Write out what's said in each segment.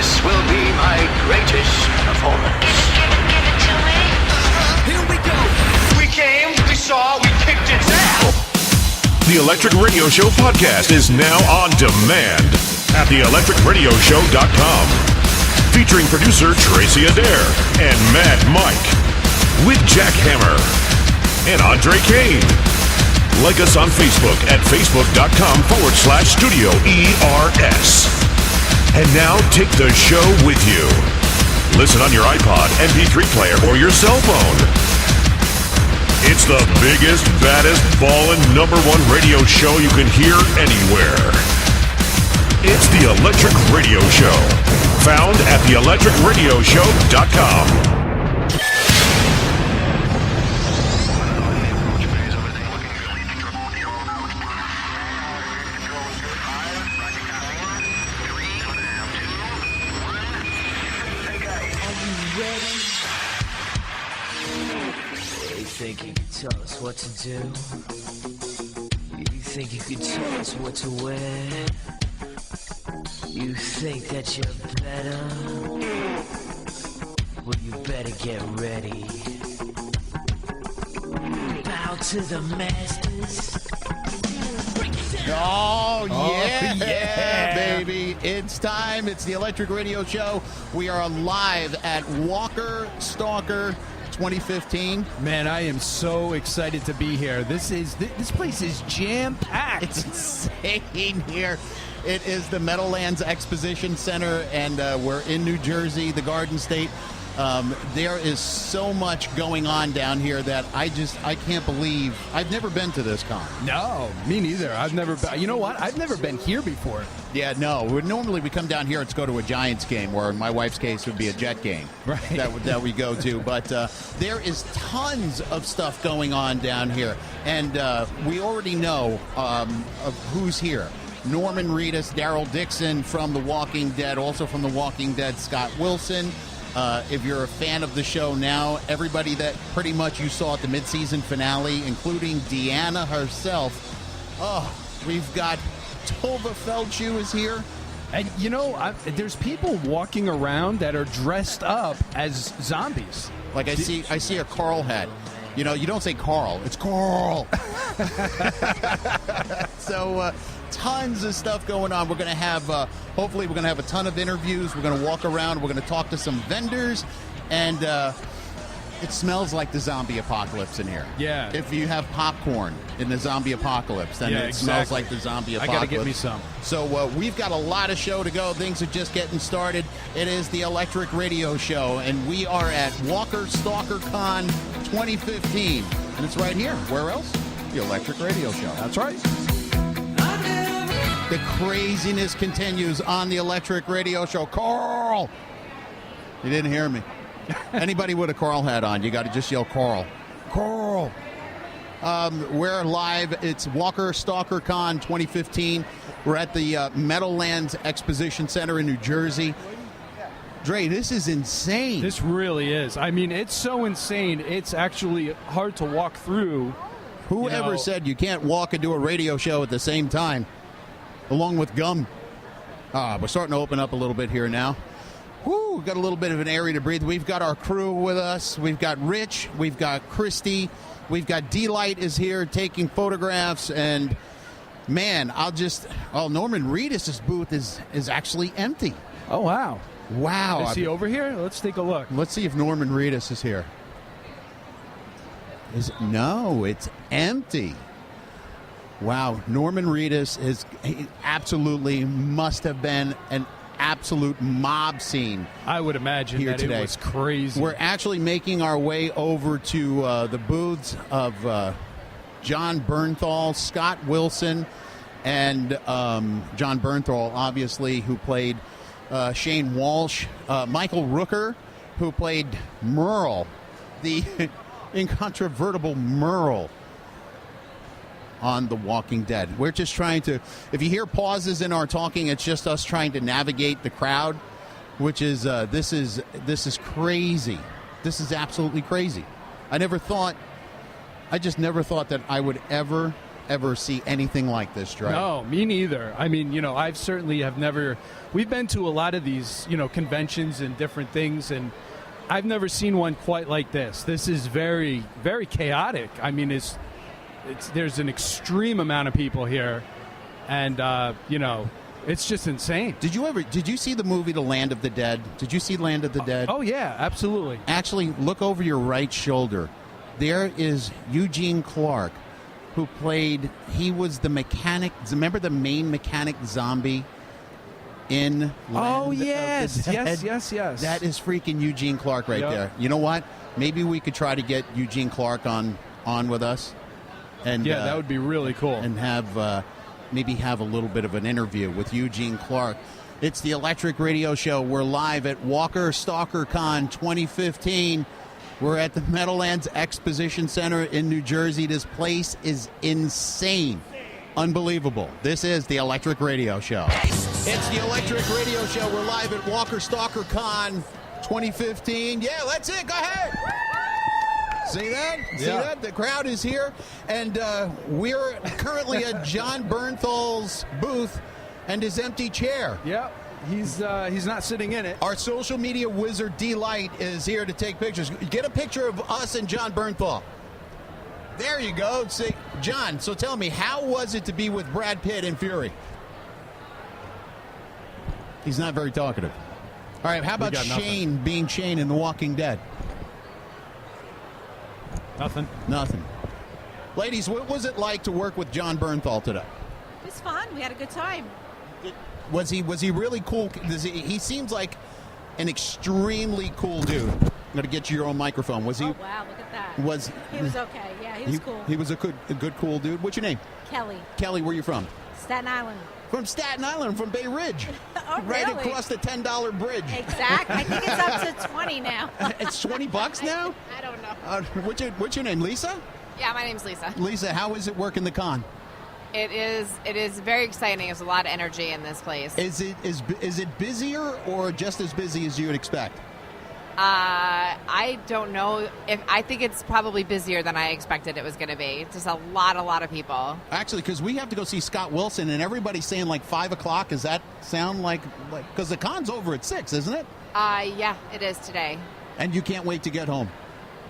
This will be my greatest performance. Give it to me. Here we go. We came, we saw, we kicked its ass. The Electric Radio Show podcast is now on demand at theelectricradioshow.com. Featuring producer Tracy Adair and Mad Mike with Jack Hammer and Andre Kane. Like us on Facebook at facebook.com/Studio ERS. And now take the show with you. Listen on your iPod, MP3 player, or your cell phone. It's the biggest, baddest, ballin' #1 radio show you can hear anywhere. It's the Electric Radio Show. Found at theelectricradioshow.com. You think you can tell us what to do? You think you can tell us what to wear? You think that you're better? Well, you better get ready. Bow to the masters. Oh, yeah, baby. It's time. It's the Electric Radio Show. We are live at Walker Stalker 2015. Man, I am so excited to be here. This place is jam-packed. It's insane here. It is the Meadowlands Exposition Center, and we're in New Jersey, the Garden State. There is so much going on down here that I can't believe. I've never been to this con. No, me neither. I've never been. You know what? I've never been here before. Yeah, no. Normally we come down here to go to a Giants game, or in my wife's case, it would be a Jet game. Right. That we go to. But there is tons of stuff going on down here, and we already know of who's here. Norman Reedus, Daryl Dixon from The Walking Dead, also from The Walking Dead, Scott Wilson. If you're a fan of the show now, everybody that pretty much you saw at the mid-season finale, including Deanna herself. Oh, we've got Tova Feldshuh is here. And, you know, there's people walking around that are dressed up as zombies. Like I see a Carl hat. You know, you don't say Carl, it's Carl. So, tons of stuff going on. We're going to have, hopefully we're going to have a ton of interviews. We're going to walk around. We're going to talk to some vendors. And it smells like the zombie apocalypse in here. Yeah. If you have popcorn in the zombie apocalypse, then it smells like the zombie apocalypse. I got to get me some. So we've got a lot of show to go. Things are just getting started. It is the Electric Radio Show, and we are at Walker Stalker Con 2015. And it's right here. Where else? The Electric Radio Show. That's right. The craziness continues on the Electric Radio Show. Carl! You didn't hear me. Anybody with a Carl hat on, you got to just yell Carl. Carl! We're live. It's Walker Stalker Con 2015. We're at the Meadowlands Exposition Center in New Jersey. Dre, this is insane. This really is. I mean, it's so insane. It's actually hard to walk through. Whoever said you can't walk and do a radio show at the same time, along with gum? We're starting to open up a little bit here now. Woo, we've got a little bit of an area to breathe. We've got our crew with us. We've got Rich. We've got Christy. We've got Dlight is here taking photographs. And, man, Norman Reedus' booth is actually empty. Oh, wow. Wow. Is he over here? Let's take a look. Let's see if Norman Reedus is here. No, it's empty. Wow, Norman Reedus he absolutely must have been an absolute mob scene. I would imagine here that today. It was crazy. We're actually making our way over to the booths of John Bernthal, Scott Wilson, and John Bernthal, obviously, who played Shane Walsh, Michael Rooker, who played Merle, the incontrovertible Merle on The Walking Dead. We're just trying to, if you hear pauses in our talking, it's just us trying to navigate the crowd, which is, this is crazy. This is absolutely crazy. I just never thought that I would ever ever see anything like this, Dre. No, me neither. I mean, I've certainly have never. We've been to a lot of these, conventions and different things, and I've never seen one quite like this. This is very, very chaotic. I mean, there's an extreme amount of people here, and it's just insane. Did you see the movie The Land of the Dead? Did you see Land of the Dead? Oh yeah, absolutely. Actually, look over your right shoulder. There is Eugene Clark, who he was the mechanic. Remember the main mechanic zombie in Land Oh of yes, the Dead? yes. That is freaking Eugene Clark right Yep. there. You know what? Maybe we could try to get Eugene Clark on with us. And Yeah, that would be really cool. And maybe have a little bit of an interview with Eugene Clark. It's the Electric Radio Show. We're live at Stalker Con 2015. We're at the Meadowlands Exposition Center in New Jersey. This place is insane. Unbelievable. This is the Electric Radio Show. It's the Electric Radio Show. We're live at Stalker Con 2015. Yeah, that's it. Go ahead. See that? See Yeah. that? The crowd is here, and we're currently at John Bernthal's booth and his empty chair. Yeah, he's not sitting in it. Our social media wizard Dlight is here to take pictures. Get a picture of us and John Bernthal. There you go. See, John, so tell me, how was it to be with Brad Pitt in Fury? He's not very talkative. All right, how about got nothing. Shane being Shane in The Walking Dead? Nothing. Ladies, what was it like to work with John Bernthal today? It was fun. We had a good time. Was he really cool? He seems like an extremely cool dude. I'm going to get you your own microphone. Was he? Oh, wow. Look at that. He was okay. Yeah, he was cool. He was a good, cool dude. What's your name? Kelly. Kelly, where you from? Staten Island. From Staten Island, from Bay Ridge. Oh, Right really? across the $10 bridge. Exactly. I think it's up to 20 now. It's $20 now? I don't know. What's your name, Lisa? Yeah, my name's Lisa. Lisa, how is it working the con? It is very exciting. There's a lot of energy in this place. Is it busier or just as busy as you would expect? I don't know. I think it's probably busier than I expected it was going to be. Just a lot of people. Actually, because we have to go see Scott Wilson, and everybody's saying like 5 o'clock. Does that sound like because the con's over at 6, isn't it? Yeah, it is today. And you can't wait to get home.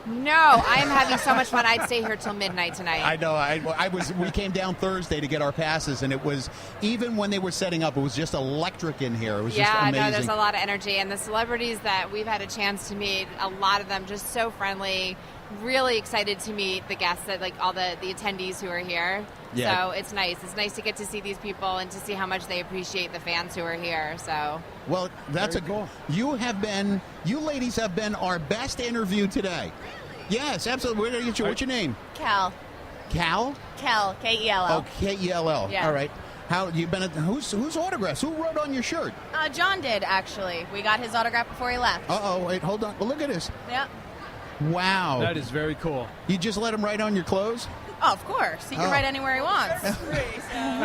No, I am having so much fun. I'd stay here till midnight tonight. I know. We came down Thursday to get our passes, and it was, even when they were setting up, it was just electric in here. It was just amazing. No, there's a lot of energy, and the celebrities that we've had a chance to meet, a lot of them just so friendly. Really excited to meet the guests, that all the attendees who are here. Yeah. So it's nice. It's nice to get to see these people and to see how much they appreciate the fans who are here. So. Well, that's Very cool. You ladies have been our best interview today. Yes, absolutely. What's your name? Cal. Cal? Kel, K-E-L-L. Oh, K-E-L-L. Yeah. All right. How you been? Whose autographs? Who wrote on your shirt? John did, actually. We got his autograph before he left. Wait, hold on. Well, look at this. Yep. Wow. That is very cool. You just let him write on your clothes? Oh, of course. He can Oh. write anywhere he wants.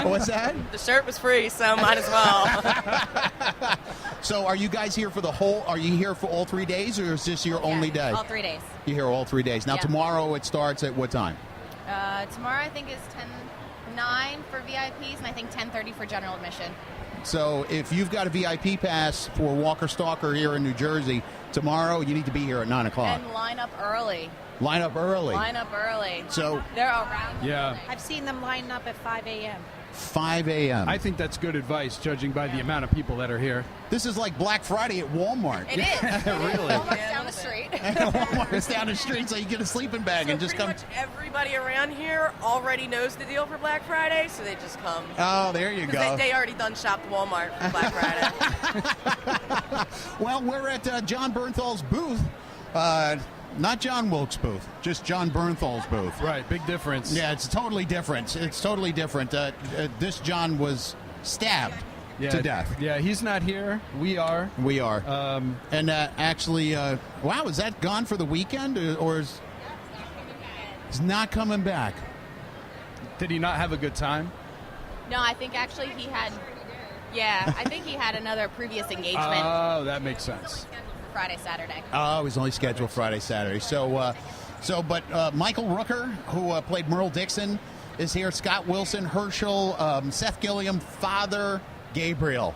What's that? The shirt was free, so might as well. So, are you guys here for Are you here for all 3 days, or is this your only day? All 3 days. You're here all 3 days. Now, Yeah. tomorrow it starts at what time? Tomorrow I think is 10:09 for VIPs, and I think 10:30 for general admission. So, if you've got a VIP pass for Walker Stalker here in New Jersey, tomorrow you need to be here at 9 o'clock. And line up early. Line up early. Line up early. So, They're around. Yeah. I've seen them line up at 5 a.m. 5 a.m. I think that's good advice, judging by the amount of people that are here. This is like Black Friday at Walmart. It is. Really? Walmart's down the street. Walmart's down the street, so you get a sleeping bag and just pretty come. much everybody around here already knows the deal for Black Friday, so they just come. Oh, there you Because go. they already done shopped Walmart for Black Friday. Well, we're at John Bernthal's booth. Not John Wilkes' booth, just John Bernthal's booth. Right, big difference. Yeah, it's totally different. It's totally different. This John was stabbed to death. Yeah, he's not here. We are. We are. And Actually, wow, is that gone for the weekend, or is he's not coming back? did he not have a good time? No, I think actually he had. Yeah, I think he had another previous engagement. Oh, that makes sense. Friday, Saturday. Oh, it was only scheduled Friday, Saturday. But Michael Rooker, who played Merle Dixon, is here. Scott Wilson, Herschel, Seth Gilliam, Father Gabriel.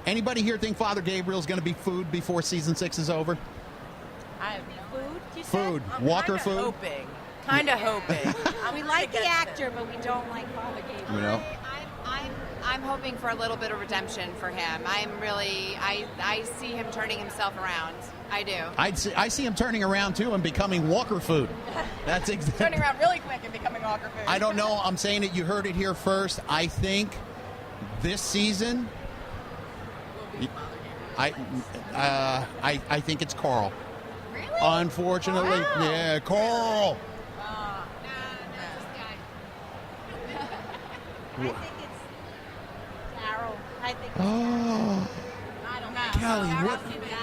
Anybody here think Father Gabriel's going to be food before season 6 is over? Food, you said? Food. Walker food? Hoping. Kind of hoping. We like the actor, but we don't like Father Gabriel. You know? I'm hoping for a little bit of redemption for him. I see him turning himself around. I do. I see him turning around, too, and becoming Walker food. That's exactly. Turning around really quick and becoming Walker food. I don't know. I'm saying it. You heard it here first. I think this season, I think it's Carl. Really? Unfortunately, Wow. yeah, Carl. I think it's Daryl. I think it's Oh, I don't know. Kelly,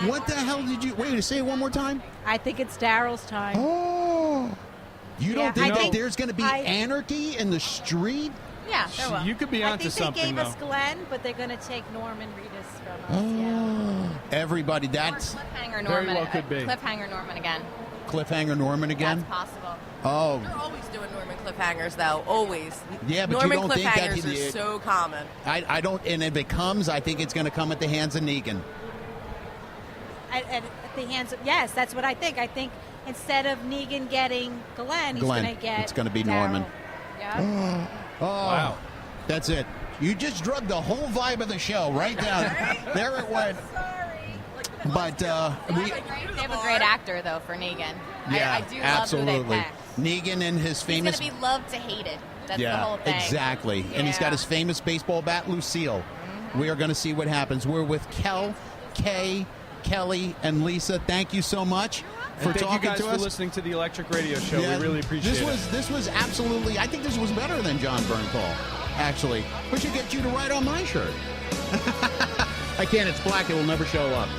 what the hell did you? Wait, say it one more time. I think it's Daryl's time. Oh, you don't Yeah, think I that think- there's going to be I- in the street? Yeah, there will. You could be I onto think they something, gave though. us Glenn, but they're going to take Norman Reedus from us. Oh, everybody, that's Cliffhanger Very Norman. well could be. Cliffhanger Norman again. Cliffhanger Norman again. That's possible. Oh, They're always doing Norman cliffhangers, though. Always. Yeah, but you Norman don't think that cliffhangers he- are so common. I don't. And if it comes, I think it's going to come at the hands of Negan. At the hands of, yes, that's what I think. I think instead of Negan getting Glenn, he's going to get It's going to be Daryl. Norman. Yeah. Oh, Wow. That's it. You just drugged the whole vibe of the show right down. There it went. But They have a great actor, though, for Negan. yeah, I do absolutely. love who they picked. Negan and his He's famous. going to be loved to hated. That's yeah, the whole thing. exactly. And he's got Yeah. his famous baseball bat, Lucille. We are going to see what happens. We're with Kay, Kelly, and Lisa. Thank you so much for And thank talking you guys to for us. listening to the Electric Radio Show. Yeah, We really appreciate This was absolutely. I think this was better than John Bernthal. Actually, we should get you to write on my shirt. I can't. It's black. It will never show up.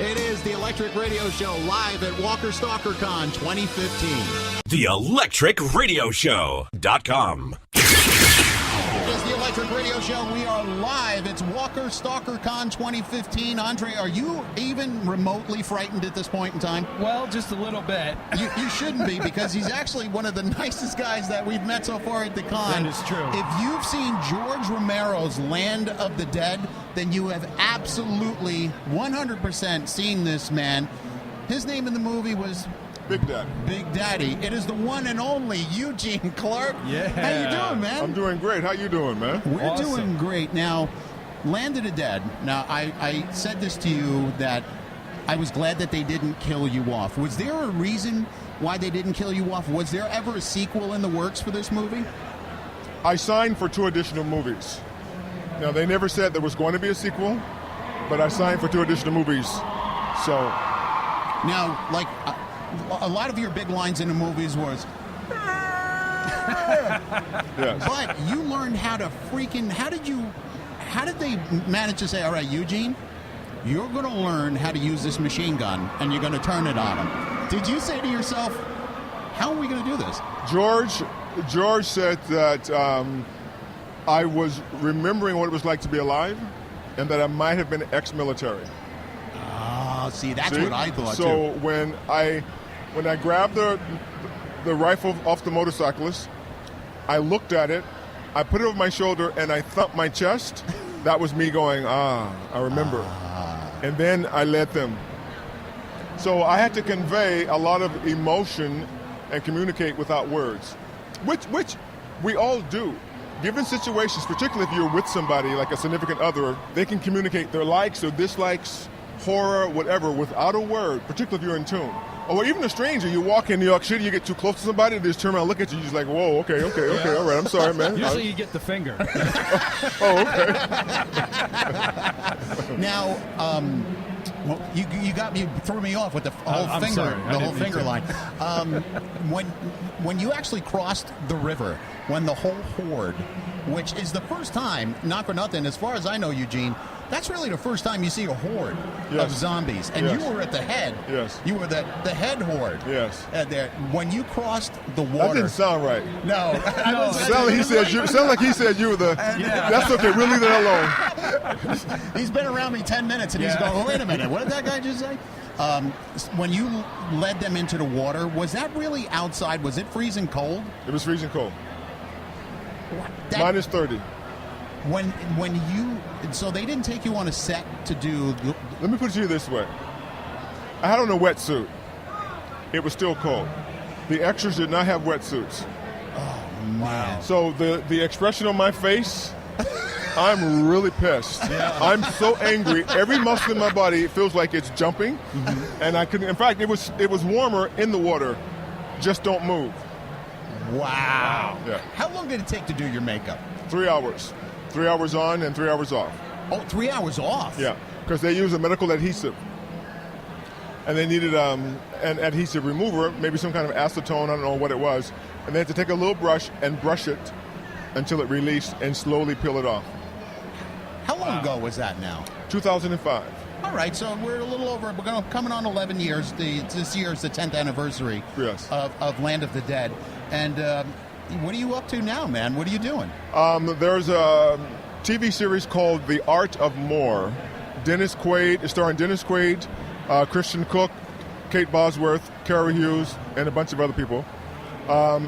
It is the Electric Radio Show live at Walker Stalker Con 2015. The Electric Radio Show.com. It is the Electric Radio Show. We are live. It's Walker Stalker Con 2015. Andre, are you even remotely frightened at this point in time? it. Well, just a little bit. You shouldn't be, because he's actually one of the nicest guys that we've met so far at the con. That is true. If you've seen George Romero's Land of the Dead, then you have absolutely 100% seen this man. His name in the movie was Big Daddy. Big Daddy. It is the one and only Eugene Clark. Yeah. How you doing, man? I'm doing great. How you doing, man? We're Awesome. doing great. Now, Land of the Dead. Now, I said this to you that I was glad that they didn't kill you off. Was there a reason why they didn't kill you off? Was there ever a sequel in the works for this movie? I signed for 2 additional movies. Now, they never said there was going to be a sequel, but I signed for 2 additional movies. So, Now, like, a lot of your big lines in the movies was, yes. but you learned how to how did they manage to say, all right, Eugene, you're going to learn how to use this machine gun and you're going to turn it on him. Did you say to yourself, how are we going to do this? George said that I was remembering what it was like to be alive and that I might have been ex-military. Oh, see, that's See? what I thought, So too. when I grabbed the rifle off the motorcyclist, I looked at it, I put it over my shoulder, and I thumped my chest. That was me going, I remember. And then I led them. So I had to convey a lot of emotion and communicate without words, which we all do. Given situations, particularly if you're with somebody like a significant other, they can communicate their likes or dislikes, horror, whatever, without a word, particularly if you're in tune. Or even a stranger, you walk in New York City, you get too close to somebody, they just turn around and look at you, you're just like, whoa, okay, all right, I'm sorry, man. Usually you get the finger. Oh, okay. Now, well, you got me, threw me off with the whole I'm finger, sorry. I the whole didn't mean finger to. line. When you actually crossed the river, when the whole horde, which is the first time, not for nothing, as far as I know, Eugene, that's really the first time you see a horde of Yes. zombies, and Yes. you were at the head. Yes. You were the head horde. Yes. There, when you crossed the That water. didn't sound right. No. Sound like he said you were the. Yeah. That's okay. We'll leave that alone. He's been around me 10 minutes, and he's going, oh, wait a minute, what did that guy just say? When you led them into the water, was that really outside? Was it freezing cold? It was freezing cold. Minus 30. When you so they didn't take you on a set to do. Let me put it to you this way. I had on a wetsuit. It was still cold. The extras did not have wetsuits. Oh man! So the expression on my face, I'm really pissed. Yeah. I'm so angry. Every muscle in my body feels like it's jumping, and I couldn't. In fact, it was warmer in the water. Just don't move. Wow. Yeah. How long did it take to do your makeup? 3 hours. 3 hours on and 3 hours off. Oh, 3 hours off? Yeah, because they use a medical adhesive. And they needed an adhesive remover, maybe some kind of acetone, I don't know what it was. And they had to take a little brush and brush it until it released and slowly peel it off. How long ago was that now? 2005. All right, so we're a little over. We're coming on 11 years. This year is the 10th anniversary of Land of the Dead. And what are you up to now, man? What are you doing? There's a TV series called The Art of More. Dennis Quaid, starring Dennis Quaid, Christian Cook, Kate Bosworth, Cara Hughes, and a bunch of other people.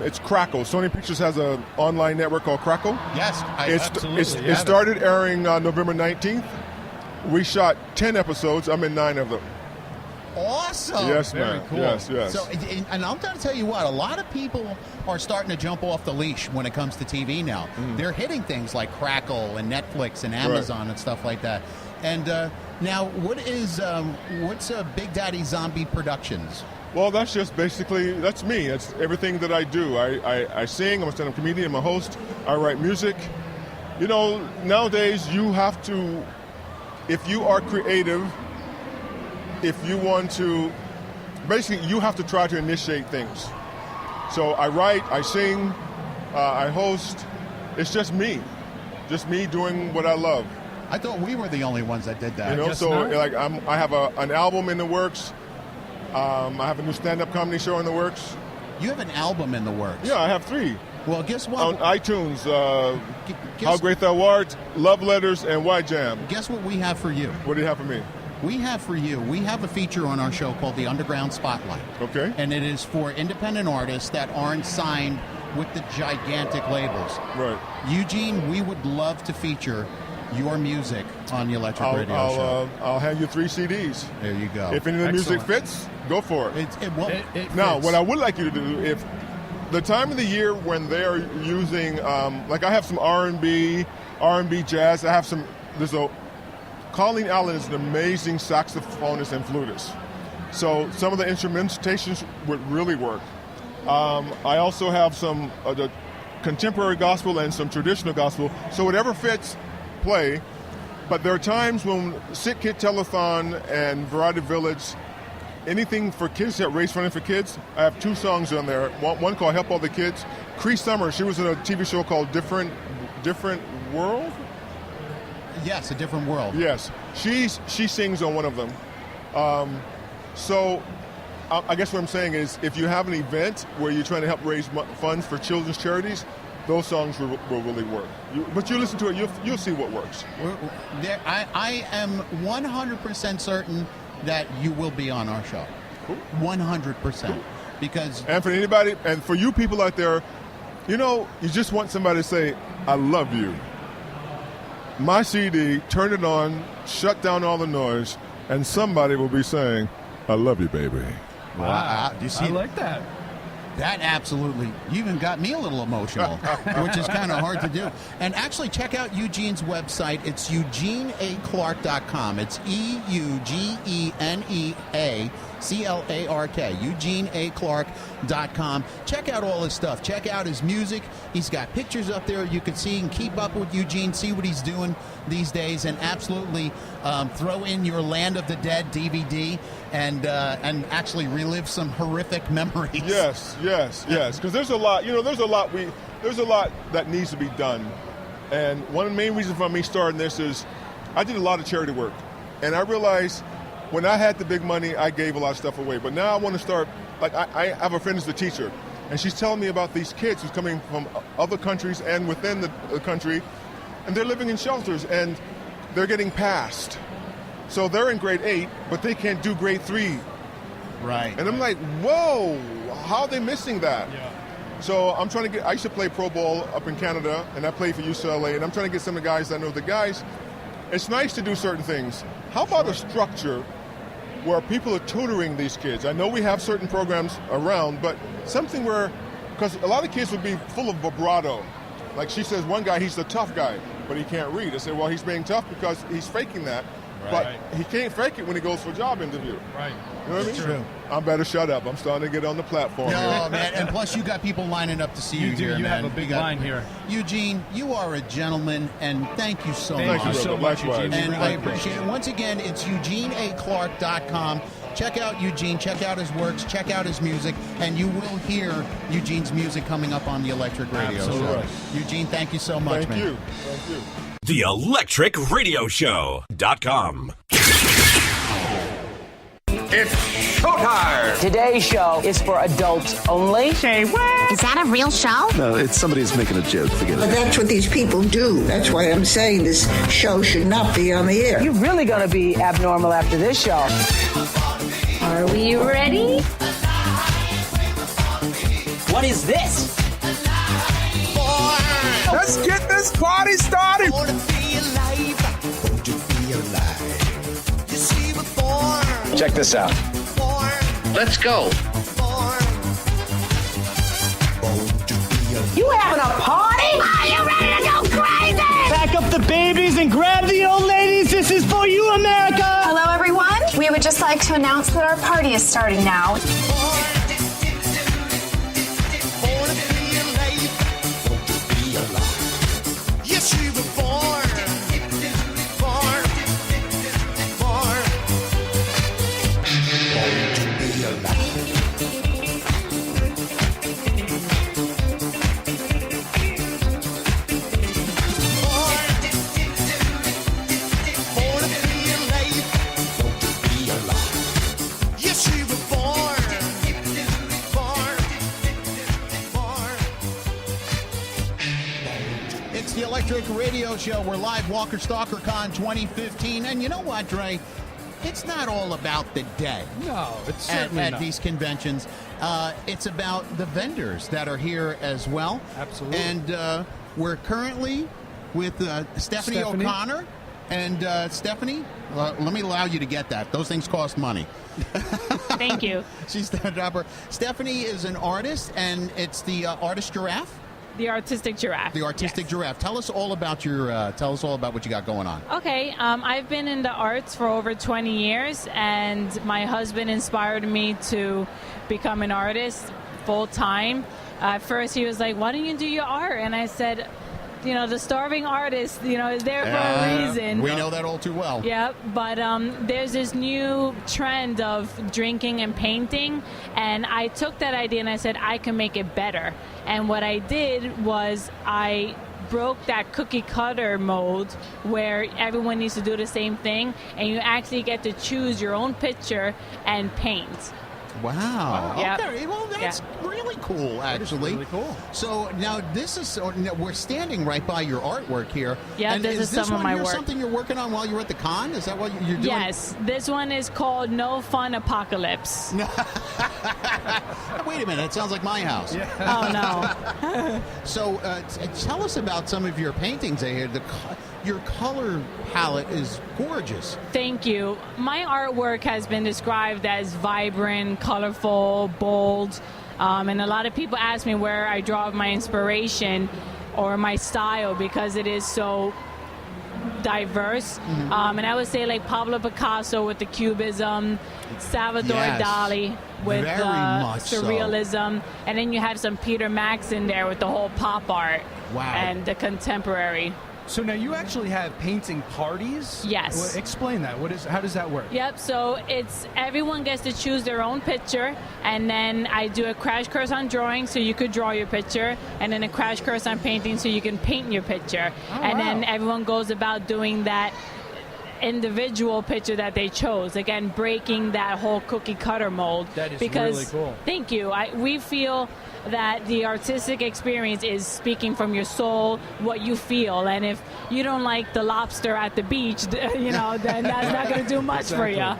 It's Crackle. Sony Pictures has an online network called Crackle. Yes, absolutely. It started airing November 19th. We shot 10 episodes. I'm in 9 of them. Awesome. Yes, Very man. cool. Yes. So, and I'm going to tell you what, a lot of people are starting to jump off the leash when it comes to TV now. They're hitting things like Crackle and Netflix and Amazon and stuff like that. And now, what's Big Daddy Zombie Productions? Well, that's just basically, that's me. That's everything that I do. I sing, I'm a stand-up comedian, I'm a host, I write music. You know, nowadays you have to, if you are creative, if you want to, basically you have to try to initiate things. So I write, I sing, I host. It's just me doing what I love. I thought we were the only ones that did that. You know, so like I have an album in the works. I have a new stand-up comedy show in the works. You have an album in the works? Yeah, I have 3. Well, guess what? On iTunes, How Great Thou Art, Love Letters, and Why Jam. Guess what we have for you? What do you have for me? We have a feature on our show called The Underground Spotlight. Okay. And it is for independent artists that aren't signed with the gigantic labels. Right. Eugene, we would love to feature your music on the Electric Radio Show. I'll hand you 3 CDs. There you go. If any of the music fits, go for it. It now, fits. what I would like you to do, if the time of the year when they're using, like I have some R&B jazz. I have some. Colleen Allen is an amazing saxophonist and flutist. So some of the instrumentations would really work. I also have some the contemporary gospel and some traditional gospel. So whatever fits, play. But there are times when Sick Kid Telethon and Variety Village, anything for kids that raise funding for kids, I have 2 songs on there. One called Help All the Kids. Cree Summer, she was in a TV show called Different World? Yes, A Different World. Yes. She sings on one of them. So I guess what I'm saying is if you have an event where you're trying to help raise funds for children's charities, those songs will really work. But you listen to it, you'll see what works. I am 100% certain that you will be on our show. Cool. 100%. Cool. Because... And for anybody, and for you people out there, you know, you just want somebody to say, I love you. My CD, turn it on, shut down all the noise, and somebody will be saying, I love you, baby. Wow. Do you see I like that. That absolutely, you even got me a little emotional, which is kind of hard to do. And actually, check out Eugene's website. It's EugeneAClark.com. It's EugeneAClark, EugeneAClark.com. Check out all his stuff. Check out his music. He's got pictures up there you can see and keep up with Eugene, see what he's doing these days, and absolutely throw in your Land of the Dead DVD and actually relive some horrific memories. Yes. Because there's a lot. You know, there's a lot that needs to be done. And one of the main reasons for me starting this is I did a lot of charity work, and I realized when I had the big money, I gave a lot of stuff away. But now I want to start. Like I have a friend who's a teacher, and she's telling me about these kids who's coming from other countries and within the country, and they're living in shelters and they're getting passed. So they're in grade 8, but they can't do grade 3. Right. And I'm like, whoa, how are they missing that? Yeah. So I'm trying to get. I used to play pro ball up in Canada, and I played for UCLA. And I'm trying to get some of the guys that know the guys. It's nice to do certain things. How about a structure where people are tutoring these kids? I know we have certain programs around, but something where, because a lot of kids would be full of vibrato. Like she says, one guy, he's the tough guy, but he can't read. I say, well, he's being tough because he's faking that. Right. But he can't fake it when he goes for a job interview. Right. You know what I mean? True. I'm better shut up. I'm starting to get on the platform No, here. man, and plus you got people lining up to see you, You do. here, You man. have a big You got- line here. Eugene, you are a gentleman, and thank you so Thank much. you so brother. much, Likewise. Eugene. We And really I appreciate it. Once again, it's EugeneAClark.com. Check out Eugene, check out his works, check out his music, and you will hear Eugene's music coming up on the Electric Radio Absolutely. Show. Eugene, thank you so much, Thank man. you. Thank you. The ElectricRadioshow.com. It's showtime! Today's show is for adults only. Say what? Is that a real show? No, it's somebody who's making a joke. Forget But it. that's what these people do. That's why I'm saying this show should not be on the air. You're really going to be abnormal after this show. Are we ready? What is this? Let's get this party started! Check this out. Let's go! You having a party? Are you ready to go crazy? Pack up the babies and grab the old ladies. This is for you, America. Hello, everyone. We would just like to announce that our party is starting now. It's the Electric Radio Show. We're live, Stalker Con 2015. And you know what, Dre? It's not all about the day. No, it's at certainly not. these conventions. It's about the vendors that are here as well. Absolutely. And we're currently with Stephanie O'Connor. And Stephanie, let me allow you to get that. Those things cost money. Thank you. She's the dropper. Stephanie is an artist, and it's the Artist Giraffe. The Artistic Giraffe. The Artistic Giraffe. Tell us all about your. Tell us all about what you got going on. Okay, I've been in the arts for over 20 years, and my husband inspired me to become an artist full time. At first, he was like, "Why don't you do your art?" And I said, "You know, the starving artist, is there for a reason." We know that all too well. Yeah, but there's this new trend of drinking and painting, and I took that idea and I said, I can make it better. And what I did was I broke that cookie cutter mold where everyone needs to do the same thing, and you actually get to choose your own picture and paint. Wow. Yep. Okay. Well, that's really cool, actually. Really cool. So now we're standing right by your artwork here. Yeah, and this is some of my work. Something you're working on while you're at the con? Is that what you're doing? Yes, this one is called No Fun Apocalypse. Wait a minute. It sounds like my house. Yeah. Oh, no. So tell us about some of your paintings here. Your color palette is gorgeous. Thank you. My artwork has been described as vibrant, colorful, bold, and a lot of people ask me where I draw my inspiration or my style because it is so diverse. And I would say like Pablo Picasso with the Cubism, Salvador Yes. Dali with Very the much so. surrealism, and then you have some Peter Max in there with the whole pop art Wow. and the contemporary. So now you actually have painting parties? Yes. Well, explain that. How does that work? Yep, so it's everyone gets to choose their own picture, and then I do a crash course on drawing so you could draw your picture, and then a crash course on painting so you can paint your picture. Oh, and wow. then everyone goes about doing that individual picture that they chose, again breaking that whole cookie cutter mold. That is because, really cool. Thank you. We feel that the artistic experience is speaking from your soul, what you feel, and if you don't like the lobster at the beach, then that's not going to do much for you.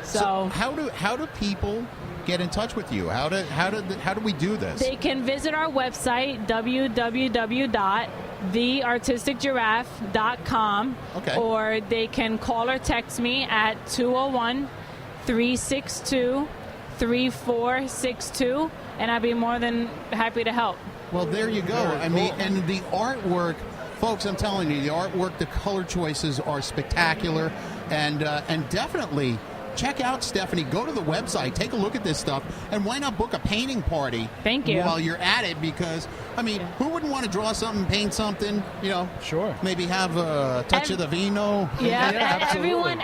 So how do people get in touch with you? How do we do this? They can visit our website, www.theartisticgiraffe.com. Okay. Or they can call or text me at 201-362-3462, and I'd be more than happy to help. Well, there you go. I mean, and the artwork, folks, I'm telling you, the artwork, the color choices are spectacular, and definitely check out Stephanie. Go to the website, take a look at this stuff, and why not book a painting party? Thank you. While you're at it, because I mean, who wouldn't want to draw something, paint something? You know, sure. Maybe have a touch of the vino. Yeah,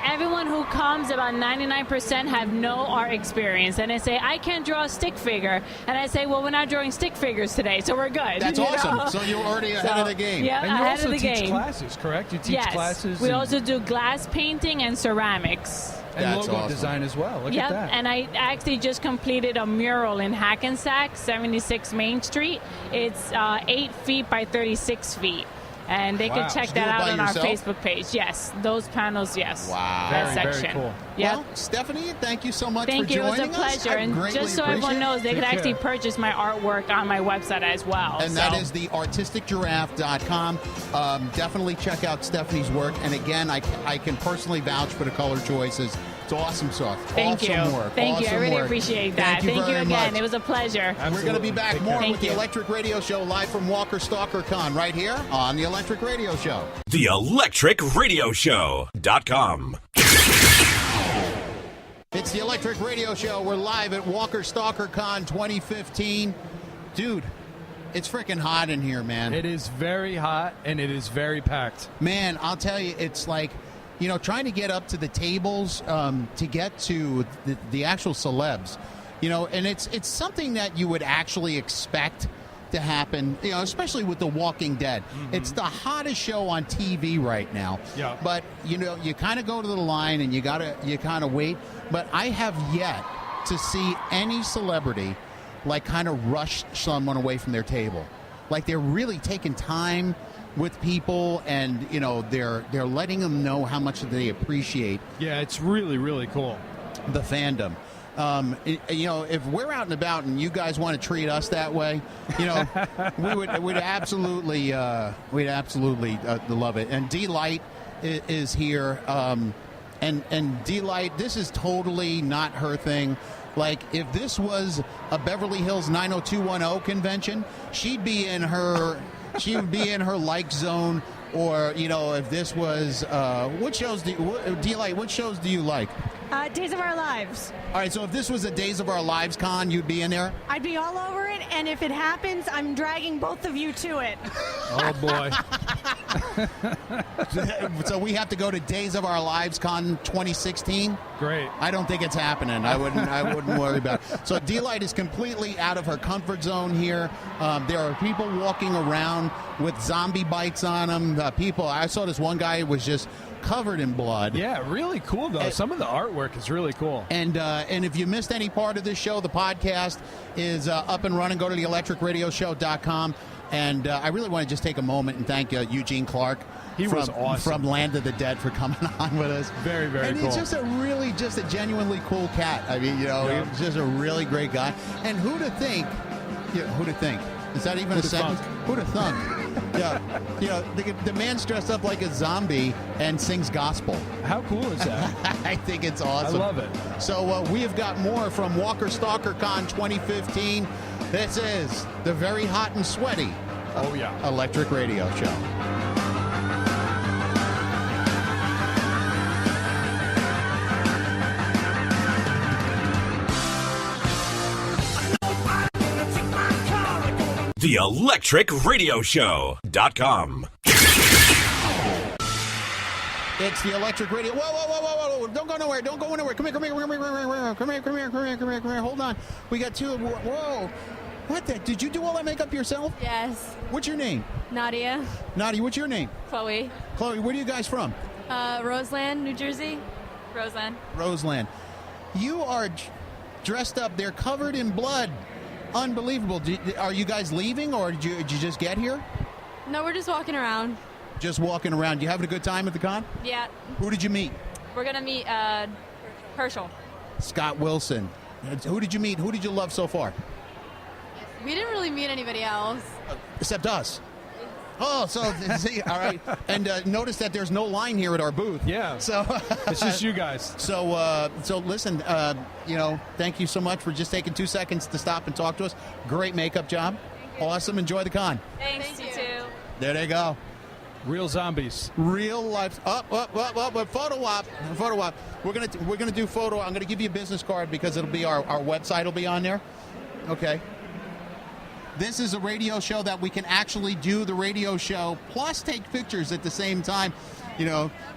everyone who comes, about 99% have no art experience, and they say, I can't draw a stick figure, and I say, well, we're not drawing stick figures today, so we're good. That's awesome. know? So you're already ahead of the game. Yeah, and you ahead also of the teach game. classes, correct? You teach classes. We also do glass painting and ceramics. And That's logo awesome. design as well. Look at that. And I actually just completed a mural in Hackensack, 76 Main Street. It's 8 feet by 36 feet. And they can check that out on our Facebook page. Yes, those panels, yes. Wow. That Very section. cool. Yep. Well, Stephanie, thank you so much Thank for you. joining It was a pleasure. us. I And greatly just so everyone appreciate it. knows, they could actually purchase my artwork on my website as well. And that is theartisticgiraffe.com. Definitely check out Stephanie's work. And again, I can personally vouch for the color choices. It's awesome stuff. Thank awesome you. Work. Thank you. I Awesome really work. appreciate that. Thank you very again. much. It was a pleasure. We're going to be back more Thank with the you. Electric Radio Show live from Walker Stalker Con right here on the Electric Radio Show. The ElectricRadioshow.com. It's the Electric Radio Show. We're live at Walker Stalker Con 2015. Dude, it's freaking hot in here, man. It is very hot, and it is very packed. Man, I'll tell you, it's like, you know, trying to get up to the tables to get to the actual celebs, you know, and it's something that you would actually expect to happen, you know, especially with The Walking Dead. Mm-hmm. It's the hottest show on TV right now. Yeah. But, you know, you kind of go to the line and you kind of wait. But I have yet to see any celebrity like kind of rush someone away from their table. Like they're really taking time with people, and you know they're letting them know how much they appreciate. Yeah, it's really, really cool. The fandom. You know, if we're out and about and you guys want to treat us that way, you know, we'd absolutely love it. And Dlight is here, and Dlight, this is totally not her thing. Like, if this was a Beverly Hills 90210 convention, she'd be in her like zone. Or, you know, if this was what shows do you like? Days of Our Lives. All right, so if this was a Days of Our Lives con, you'd be in there? I'd be all over it, and if it happens, I'm dragging both of you to it. Oh, boy. So we have to go to Days of Our Lives Con 2016? Great. I don't think it's happening. I wouldn't worry about it. So Dlight is completely out of her comfort zone here. There are people walking around with zombie bites on them. I saw this one guy who was just covered in blood. Yeah, really cool, though. Some of the artwork is really cool. And if you missed any part of this show, the podcast is up and running. Go to theelectricradioshow.com. And I really want to just take a moment and thank Eugene Clark. He was awesome. From Land of the Dead for coming on with us. Very, very and cool. And he's just a genuinely cool cat. I mean, you know, he's just a really great guy. And who to think? Is that even a sentence? Who to thunk? Yeah. You know, the man's dressed up like a zombie and sings gospel. How cool is that? I think it's awesome. I love it. So we have got more from Walker Stalker Con 2015. This is the very hot and sweaty Electric Radio Show. The ElectricRadioshow.com. It's the Electric Radio. Whoa. Don't go nowhere. Don't go anywhere. Come here. Hold on. We got two. Whoa. What the? Did you do all that makeup yourself? Yes. What's your name? Nadia. Nadia, what's your name? Chloe. Chloe, where are you guys from? Roseland, New Jersey. Roseland. You are dressed up. They're covered in blood. Unbelievable. Are you guys leaving, or did you just get here? No, we're just walking around. Just walking around. You having a good time at the con? Yeah. Who did you meet? We're going to meet Herschel. Scott Wilson. Who did you meet? Who did you love so far? We didn't really meet anybody else. Except us. Oh, so see, all right. And notice that there's no line here at our booth. Yeah. So it's just you guys. So listen, thank you so much for just taking 2 seconds to stop and talk to us. Great makeup job. Awesome. Enjoy the con. Thanks, you too. There they go. Real zombies. Real life. Photo op. Photo op. We're gonna do photo. I'm gonna give you a business card because it'll be our website will be on there. Okay. This is a radio show that we can actually do the radio show plus take pictures at the same time,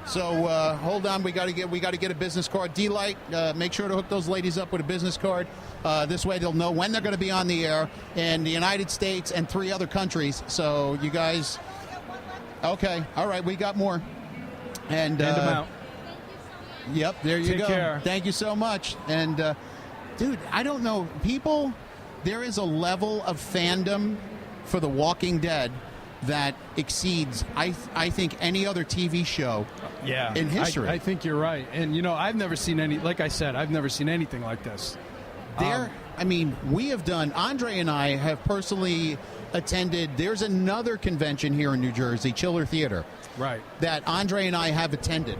So hold on, we got to get a business card. Dlight, make sure to hook those ladies up with a business card. This way they'll know when they're going to be on the air in the United States and 3 other countries. So you guys, okay, all right, we got more. And hand them out. Yep, there you Take go. care. Thank you so much. And dude, I don't know, people. There is a level of fandom for The Walking Dead that exceeds, I think, any other TV show in history. I think you're right. And, I've never seen like I said, I've never seen anything like this. We have done, Andre and I have personally attended, there's another convention here in New Jersey, Chiller Theater. Right. That Andre and I have attended.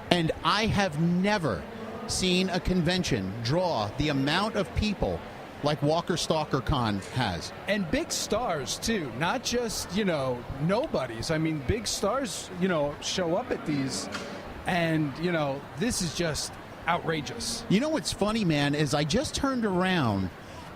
And I have never seen a convention draw the amount of people like Walker Stalker Con has. And big stars, too. Not just, nobodies. I mean, big stars, show up at these. And, this is just outrageous. You know what's funny, man, is I just turned around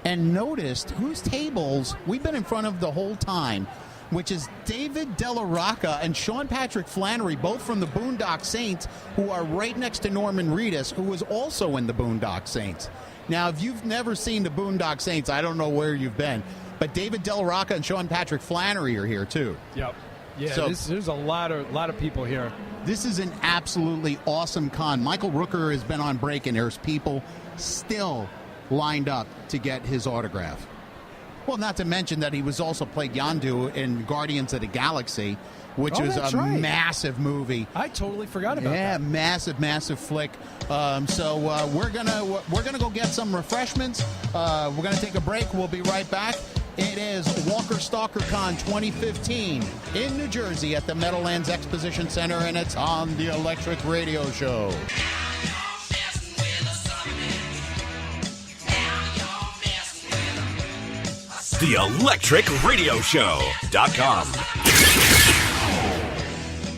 and noticed whose tables we've been in front of the whole time, which is David Della Rocca and Sean Patrick Flannery, both from the Boondock Saints, who are right next to Norman Reedus, who was also in the Boondock Saints. Now, if you've never seen the Boondock Saints, I don't know where you've been. But David Della Rocca and Sean Patrick Flannery are here, too. Yep. Yeah, so, there's a lot of people here. This is an absolutely awesome con. Michael Rooker has been on break, and there's people still lined up to get his autograph. Well, not to mention that he was also played Yondu in Guardians of the Galaxy, which was a massive movie. I totally forgot about that. Yeah, massive flick. So we're gonna go get some refreshments. We're gonna take a break. We'll be right back. It is Walker Stalker Con 2015 in New Jersey at the Meadowlands Exposition Center, and it's on the Electric Radio Show. The ElectricRadioShow.com.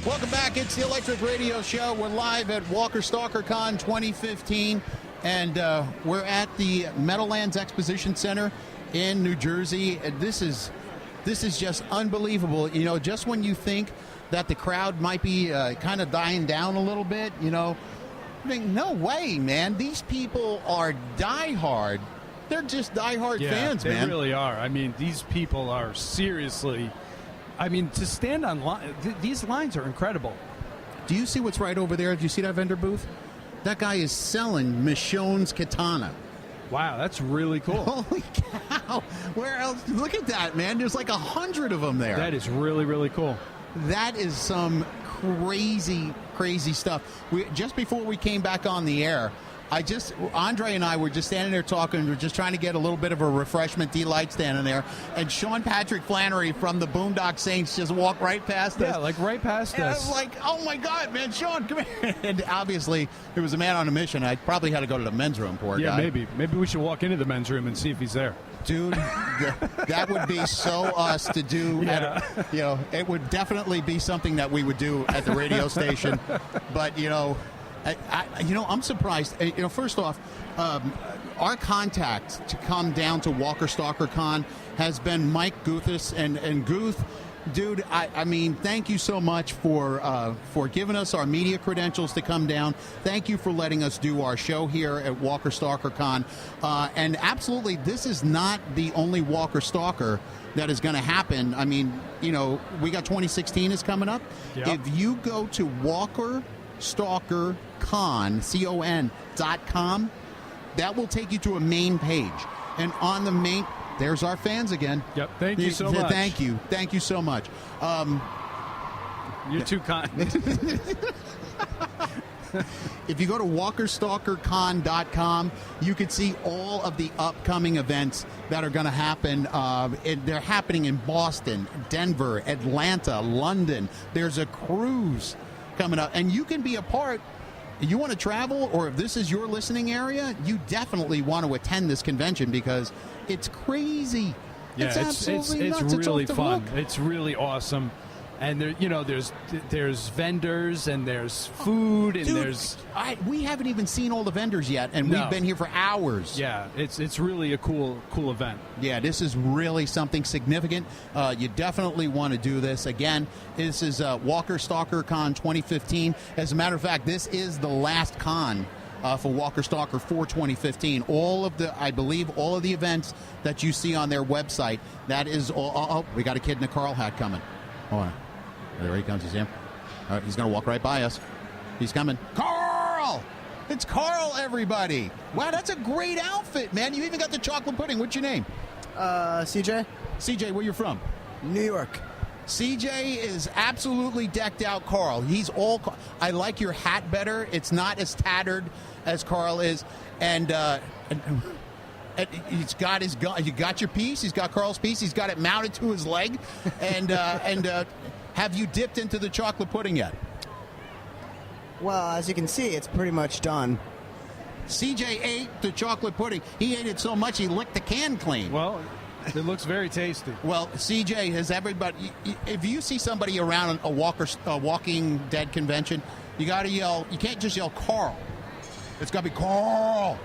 Welcome back. It's the Electric Radio Show. We're live at Walker Stalker Con 2015, and we're at the Meadowlands Exposition Center in New Jersey. This is just unbelievable. Just when you think that the crowd might be kind of dying down a little bit, I think, no way, man. These people are diehard. They're just diehard fans, man. They really are. I mean, these people are seriously. I mean, to stand on line, these lines are incredible. Do you see what's right over there? Do you see that vendor booth? That guy is selling Michonne's katana. Wow, that's really cool. Holy cow. Where else? Look at that, man. There's like 100 of them there. That is really, really cool. That is some crazy stuff. Just before we came back on the air, Andre and I were just standing there talking. We're just trying to get a little bit of a refreshment. Dlight standing there, and Sean Patrick Flannery from the Boondock Saints just walked right past us. Yeah, like right past us. And I was like, "Oh my God, man, Sean, come here!" And obviously, it was a man on a mission. I probably had to go to the men's room. Poor guy. Yeah, maybe we should walk into the men's room and see if he's there. Dude, that would be so us to do. Yeah. It would definitely be something that we would do at the radio station. But I'm surprised. First off, our contact to come down to Walker Stalker Con has been Mike Guthis, and Guth, dude. I mean, thank you so much for giving us our media credentials to come down. Thank you for letting us do our show here at Walker Stalker Con. And absolutely, this is not the only Walker Stalker that is going to happen. I mean, we got 2016 is coming up. Yep. If you go to WalkerStalkerCon.com, that will take you to a main page. And on the main, there's our fans again. Yep. Thank you so much. Thank you so much. You're too kind. If you go to WalkerStalkerCon.com, you can see all of the upcoming events that are going to happen. They're happening in Boston, Denver, Atlanta, London. There's a cruise coming up, and you can be a part. You want to travel, or if this is your listening area, you definitely want to attend this convention because it's crazy. Yeah, it's absolutely nuts. It's really off the fun. hook. It's really awesome. And there, there's vendors and there's food and Dude, we haven't even seen all the vendors yet, and we've been here for hours. Yeah, it's really a cool event. Yeah, this is really something significant. You definitely want to do this. Again, this is Walker Stalker Con 2015. As a matter of fact, this is the last con for Walker Stalker for 2015. I believe all of the events that you see on their website, that is all. Oh, we got a kid in a Carl hat coming. Hold on. There he comes. You see him? All right, he's going to walk right by us. He's coming. Carl! It's Carl, everybody. Wow, that's a great outfit, man. You even got the chocolate pudding. What's your name? CJ. CJ, where you from? New York. CJ is absolutely decked out, Carl. He's all. I like your hat better. It's not as tattered as Carl is, and he's got his gun. You got your piece. He's got Carl's piece. He's got it mounted to his leg, and have you dipped into the chocolate pudding yet? Well, as you can see, it's pretty much done. CJ ate the chocolate pudding. He ate it so much he licked the can clean. Well, it looks very tasty. Well, CJ, has everybody? If you see somebody around a Walking Dead convention, you got to yell. You can't just yell Carl. It's got to be Carl.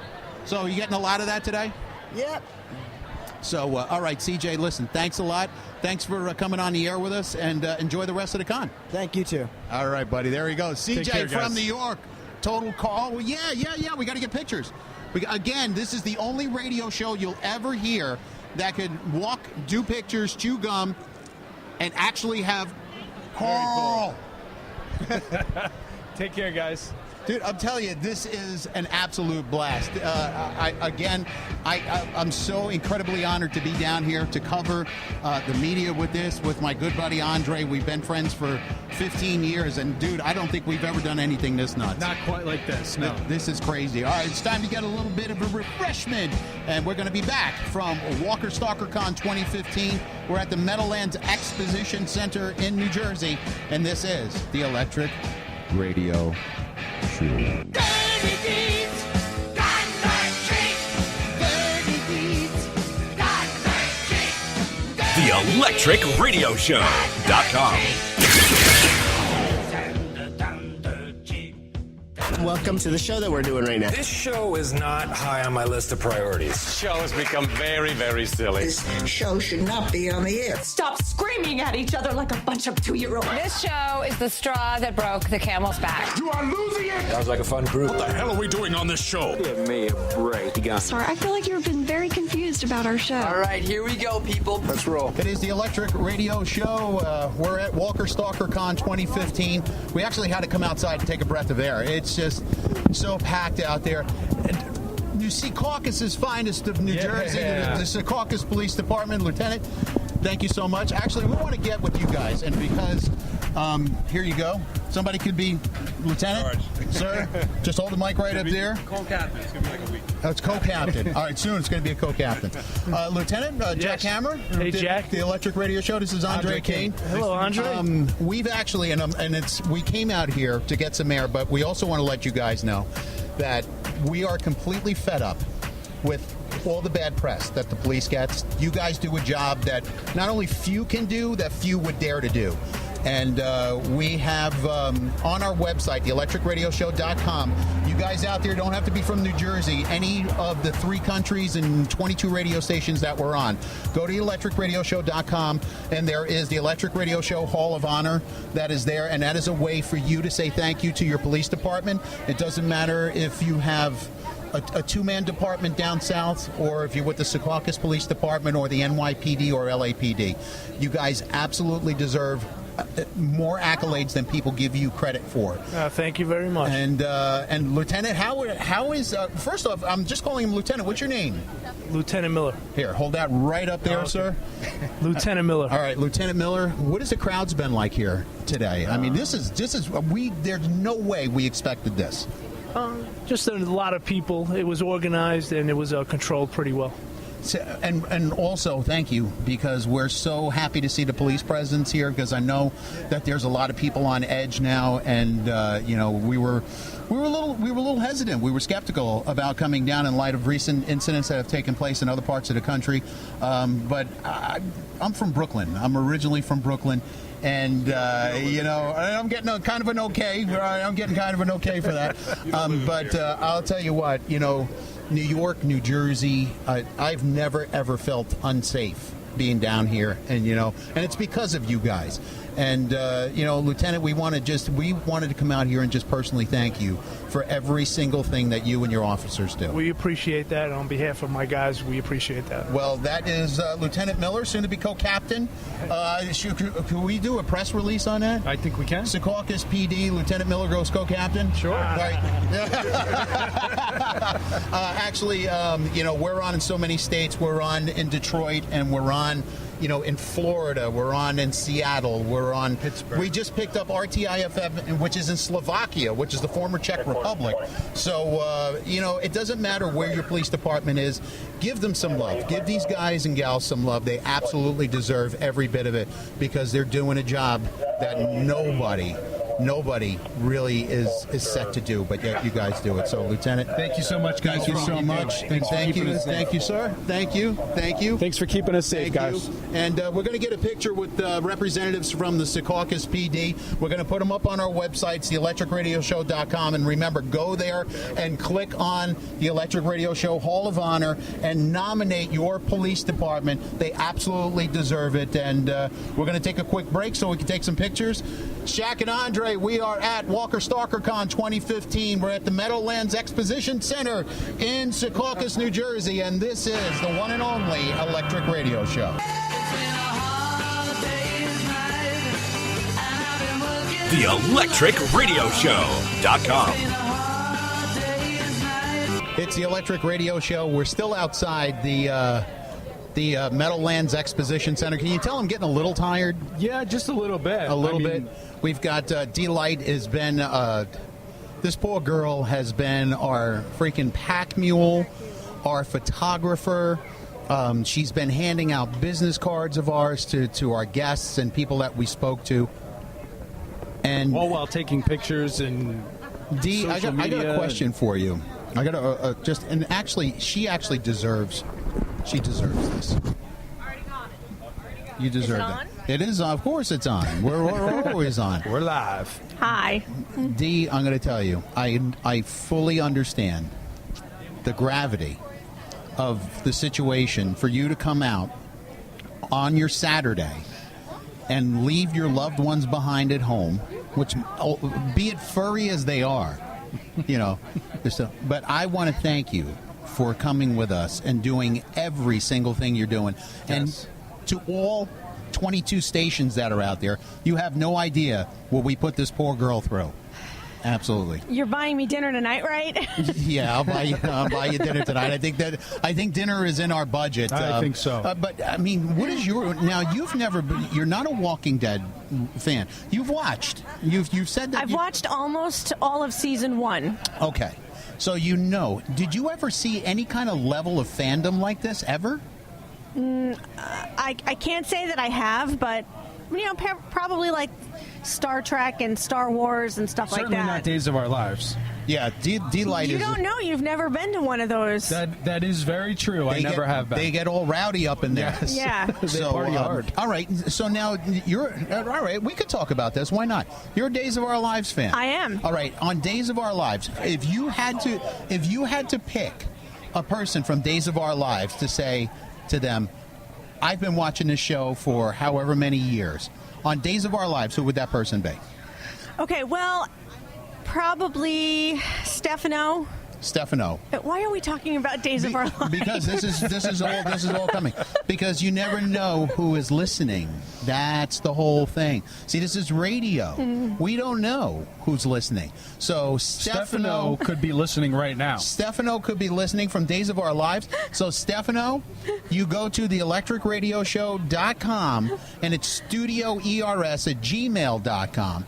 So you getting a lot of that today? Yep. So, all right, CJ, listen, thanks a lot. Thanks for coming on the air with us, and enjoy the rest of the con. Thank you, too. All right, buddy. There he goes. CJ care, from New York. Total call. Well, yeah. We got to get pictures. Again, this is the only radio show you'll ever hear that could walk, do pictures, chew gum, and actually have Carl. Take care, guys. Dude, I'm telling you, this is an absolute blast. I'm so incredibly honored to be down here to cover the media with this, with my good buddy Andre. We've been friends for 15 years, and dude, I don't think we've ever done anything this nuts. Not quite like this, no. This is crazy. All right, it's time to get a little bit of a refreshment, and we're going to be back from Walker Stalker Con 2015. We're at the Meadowlands Exposition Center in New Jersey, and this is the Electric Radio Show. The ElectricRadioShow.com. Welcome to the show that we're doing right now. This show is not high on my list of priorities. This show has become very, very silly. This show should not be on the air. Stop screaming at each other like a bunch of 2-year-olds. This show is the straw that broke the camel's back. You are losing it! Sounds like a fun group. What the hell are we doing on this show? Give me a break. Sorry, I feel like you've been very confused about our show. All right, here we go, people. Let's roll. It is the Electric Radio Show. We're at Walker Stalker Con 2015. We actually had to come outside and take a breath of air. It's just so packed out there. You see Caucus's finest of New Jersey, the Secaucus Police Department. Lieutenant, thank you so much. Actually, we want to get with you guys, and because here you go. Somebody could be Lieutenant, sir. Just hold the mic right up there. Co-captain. It's going to be like a week. Oh, it's co-captain. All right, soon it's going to be a co-captain. Lieutenant, Jack Hammer. Hey, Jack. The Electric Radio Show. This is Andre Kane. Hello, Andre. We've actually, we came out here to get some air, but we also want to let you guys know that we are completely fed up with all the bad press that the police gets. You guys do a job that not only few can do, that few would dare to do. And we have on our website, theelectricradioshow.com, you guys out there don't have to be from New Jersey, any of the 3 countries and 22 radio stations that we're on. Go to theelectricradioshow.com, and there is the Electric Radio Show Hall of Honor that is there, and that is a way for you to say thank you to your police department. It doesn't matter if you have a 2-man department down south, or if you're with the Secaucus Police Department or the NYPD or LAPD. You guys absolutely deserve more accolades than people give you credit for. Thank you very much. And Lieutenant, how is first off, I'm just calling him Lieutenant. What's your name? Lieutenant Miller. Here, hold that right up there, sir. Lieutenant Miller. All right, Lieutenant Miller. What has the crowd's been like here today? I mean, there's no way we expected this. Just a lot of people. It was organized and it was controlled pretty well. And also, thank you, because we're so happy to see the police presence here, because I know that there's a lot of people on edge now, and we were a little hesitant. We were skeptical about coming down in light of recent incidents that have taken place in other parts of the country. But I'm from Brooklyn. I'm originally from Brooklyn. And, I'm getting kind of an okay. I'm getting kind of an okay for that. But I'll tell you what, New York, New Jersey, I've never, ever felt unsafe being down here. And, and it's because of you guys. And, Lieutenant, we wanted to come out here and just personally thank you for every single thing that you and your officers do. We appreciate that. On behalf of my guys, we appreciate that. Well, that is Lieutenant Miller, soon to be co-captain. Can we do a press release on that? I think we can. Secaucus PD, Lieutenant Miller goes co-captain? Sure. Right. Actually, we're on in so many states. We're on in Detroit, and we're on in Florida, we're on in Seattle, we're on Pittsburgh. We just picked up RTIFM, which is in Slovakia, which is the former Czech Republic. So, it doesn't matter where your police department is. Give them some love. Give these guys and gals some love. They absolutely deserve every bit of it, because they're doing a job that nobody really is set to do, but yet you guys do it. So, Lieutenant, thank you so much, guys. Thank you so much. Thank you, sir. Thank you. Thanks for keeping us safe, guys. And we're going to get a picture with representatives from the Secaucus PD. We're going to put them up on our website, theelectricradioshow.com. And remember, go there and click on the Electric Radio Show Hall of Honor and nominate your police department. They absolutely deserve it. And we're going to take a quick break so we can take some pictures. Shaq and Andre, we are at Stalker Con 2015. We're at the Meadowlands Exposition Center in Secaucus, New Jersey, and this is the one and only Electric Radio Show. The electricradioshow.com. It's the Electric Radio Show. We're still outside the Meadowlands Exposition Center. Can you tell I'm getting a little tired? Yeah, just a little bit. A little bit. We've got Dlight has been, this poor girl has been our freaking pack mule, our photographer. She's been handing out business cards of ours to our guests and people that we spoke to. And all while taking pictures and D, I got a question for you. I got she actually deserves this. You deserve it. It is, of course it's on. We're always on. We're live. Hi. D, I'm going to tell you, I fully understand the gravity of the situation for you to come out on your Saturday and leave your loved ones behind at home, which, be it furry as they are, but I want to thank you for coming with us and doing every single thing you're doing. Yes. And to all 22 stations that are out there, you have no idea what we put this poor girl through. Absolutely. You're buying me dinner tonight, right? Yeah, I'll buy you dinner tonight. I think dinner is in our budget. I think so. But I mean, what is you're not a Walking Dead fan. You've watched. You've said that I've watched almost all of season 1. Okay. So did you ever see any kind of level of fandom like this ever? I can't say that I have, but probably like Star Trek and Star Wars and stuff Certainly like that. Not Days of Our Lives. Yeah, Dlight is... You don't know. You've never been to one of those. That is very true. I never have been. They get all rowdy up in there. Yes. Yeah. They party hard. All right. So now all right, we could talk about this. Why not? You're a Days of Our Lives fan. I am. All right. On Days of Our Lives, if you had to pick a person from Days of Our Lives to say to them, I've been watching this show for however many years. On Days of Our Lives, who would that person be? Okay, well, probably Stefano. Why are we talking about Days of Our Lives? Because this is all coming. Because you never know who is listening. That's the whole thing. See, this is radio. We don't know who's listening. So Stefano could be listening right now. Stefano could be listening from Days of Our Lives. So Stefano, you go to theelectricradioshow.com and it's studioers@gmail.com.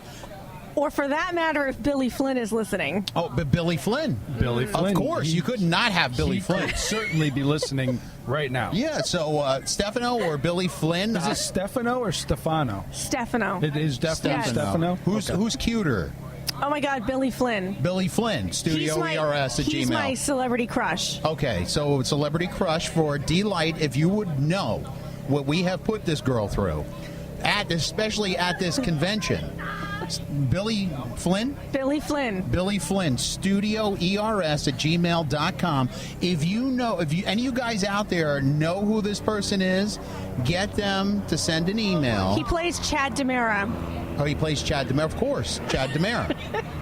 Or for that matter, if Billy Flynn is listening. Oh, but Billy Flynn. Billy Flynn. Of course. You could not have Billy Flynn. Could certainly be listening right now. Yeah, so Stefano or Billy Flynn. Is it Stefano or Stefano? Stefano. It is definitely Stefano. Who's cuter? Oh, my God, Billy Flynn. Billy Flynn, Studio ERS at He's Gmail. my celebrity crush. Okay, so celebrity crush for Dlight. If you would know what we have put this girl through, especially at this convention. Billy Flynn? Billy Flynn. Billy Flynn, Studio ERS at gmail.com. If any of you guys out there know who this person is, get them to send an email. He plays Chad DiMera. Oh, he plays Chad DiMera. Of course, Chad DiMera.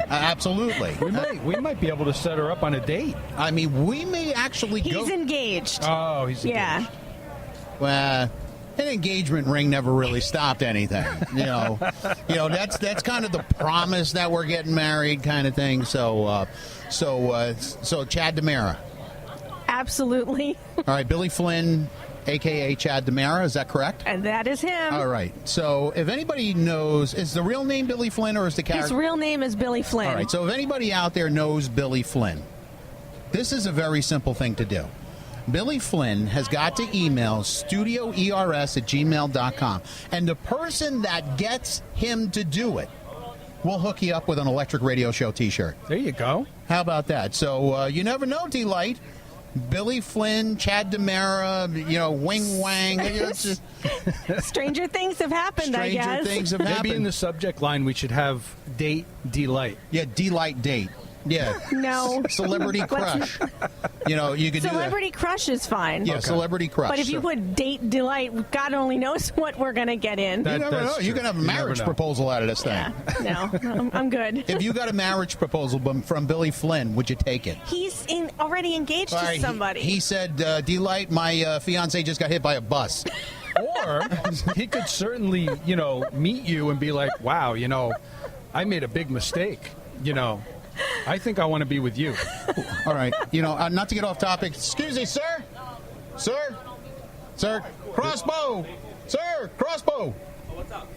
Absolutely. We might be able to set her up on a date. I mean, we may actually go. He's engaged. Oh, he's engaged. Yeah. Well, an engagement ring never really stopped anything. That's kind of the promise that we're getting married kind of thing. So Chad DiMera. Absolutely. All right, Billy Flynn, a.k.a. Chad DiMera, is that correct? And that is him. All right. So if anybody knows, is the real name Billy Flynn or is the character? His real name is Billy Flynn. All right. So if anybody out there knows Billy Flynn, this is a very simple thing to do. Billy Flynn has got to email studioers at gmail.com. And the person that gets him to do it will hook you up with an Electric Radio Show T-shirt. There you go. How about that? So you never know, Dlight. Billy Flynn, Chad DiMera, Wing Wang. Stranger things have happened, I guess. Stranger things have happened. Maybe in the subject line we should have date Dlight. Yeah, Dlight date. Yeah. No. Celebrity crush. You could do that. Celebrity crush is fine. Yeah, celebrity crush. But if you put date Dlight, God only knows what we're going to get in. You never know. You can have a marriage proposal out of this thing. Yeah. No, I'm good. If you got a marriage proposal from Billy Flynn, would you take it? He's already engaged to somebody. He said, Dlight, my fiance just got hit by a bus. Or he could certainly, meet you and be like, wow, I made a big mistake, I think I want to be with you. All right. Not to get off topic. Excuse me, sir. Sir, crossbow. Sir, crossbow. What's up?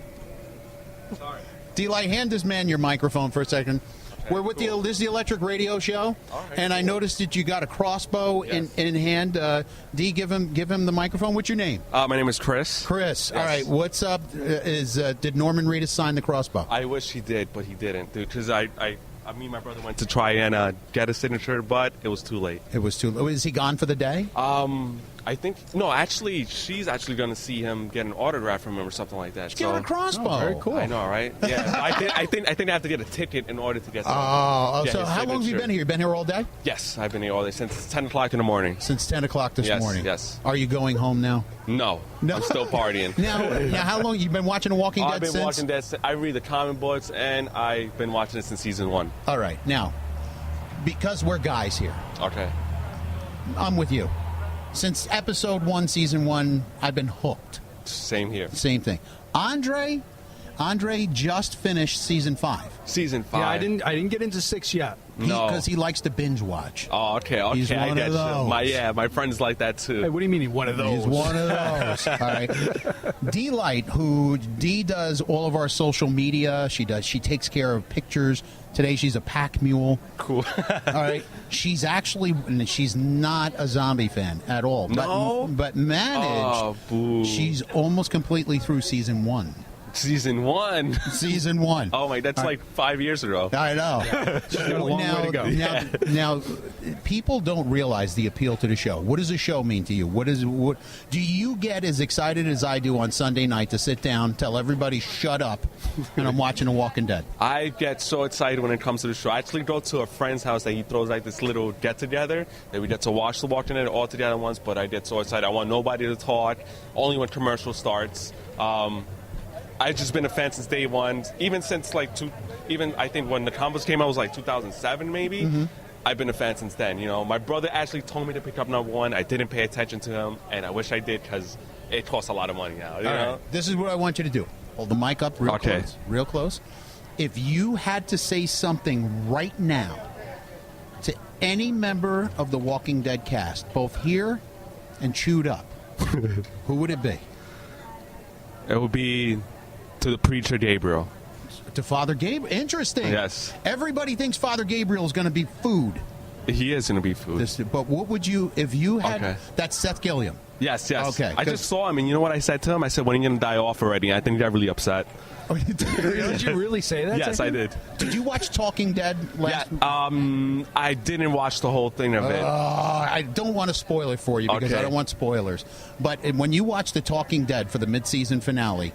Sorry. Dlight, hand this man your microphone for a second. We're with this is the Electric Radio Show, and I noticed that you got a crossbow in hand. D, give him the microphone. What's your name? My name is Chris. Chris. Yes. All right. What's up? Did Norman Reedus sign the crossbow? I wish he did, but he didn't, dude. Because me and my brother went to try and get a signature, but it was too late. It was too late. Is he gone for the day? I think no. Actually, she's actually going to see him get an autograph from him or something like that. She got a crossbow. Oh, very cool. I know, right? Yeah. I think I have to get a ticket in order to get. So how long have you been here? You been here all day? Yes, I've been here all day since 10 o'clock in the morning. Since 10 o'clock this morning. Yes. Are you going home now? No. I'm still partying. Now, how long you've been watching The Walking Dead? I've been watching that. I read the comic books, and I've been watching it since season 1. All right. Now, because we're guys here. Okay. I'm with you. Since episode 1, season 1, I've been hooked. Same here. Same thing. Andre just finished season 5. Season 5. Yeah, I didn't get into 6 yet. No, because he likes to binge watch. Oh, okay. He's one I get of those. My friends like that too. Hey, what do you mean one of those? He's one of those. All right. Dlight, who does all of our social media. She takes care of pictures. Today she's a pack mule. Cool. All right. She's not a zombie fan at all. No. But managed. Oh, boo. She's almost completely through season 1. Season 1. Season 1. Oh my, that's like 5 years ago. I know. She's got a long way to go. Now, people don't realize the appeal to the show. What does a show mean to you? What do you get as excited as I do on Sunday night to sit down, tell everybody shut up, and I'm watching The Walking Dead? I get so excited when it comes to the show. I actually go to a friend's house that he throws like this little get together that we get to watch The Walking Dead all together once. But I get so excited. I want nobody to talk. Only when commercial starts. I've just been a fan since day one. Even since I think when the combos came out was like 2007 maybe. Mm-hmm. I've been a fan since then. My brother actually told me to pick up number 1. I didn't pay attention to him, and I wish I did because it costs a lot of money now. You know? Right. This is what I want you to do. Hold the mic up real close. Real close. If you had to say something right now to any member of the Walking Dead cast, both here and chewed up, who would it be? It would be to the preacher Gabriel. To Father Gabriel. Interesting. Yes. Everybody thinks Father Gabriel is going to be food. He is going to be food. But what would you, if you had, Okay. that's Seth Gilliam. Yes. Okay. I just saw him, and you know what I said to him? I said, when are you going to die off already? I think he got really upset. Did you really say that? Yes, I did. Did you watch Talking Dead last I didn't watch the whole thing of it. I don't want to spoil it for you because Okay. I don't want spoilers. But when you watch The Talking Dead for the mid-season finale,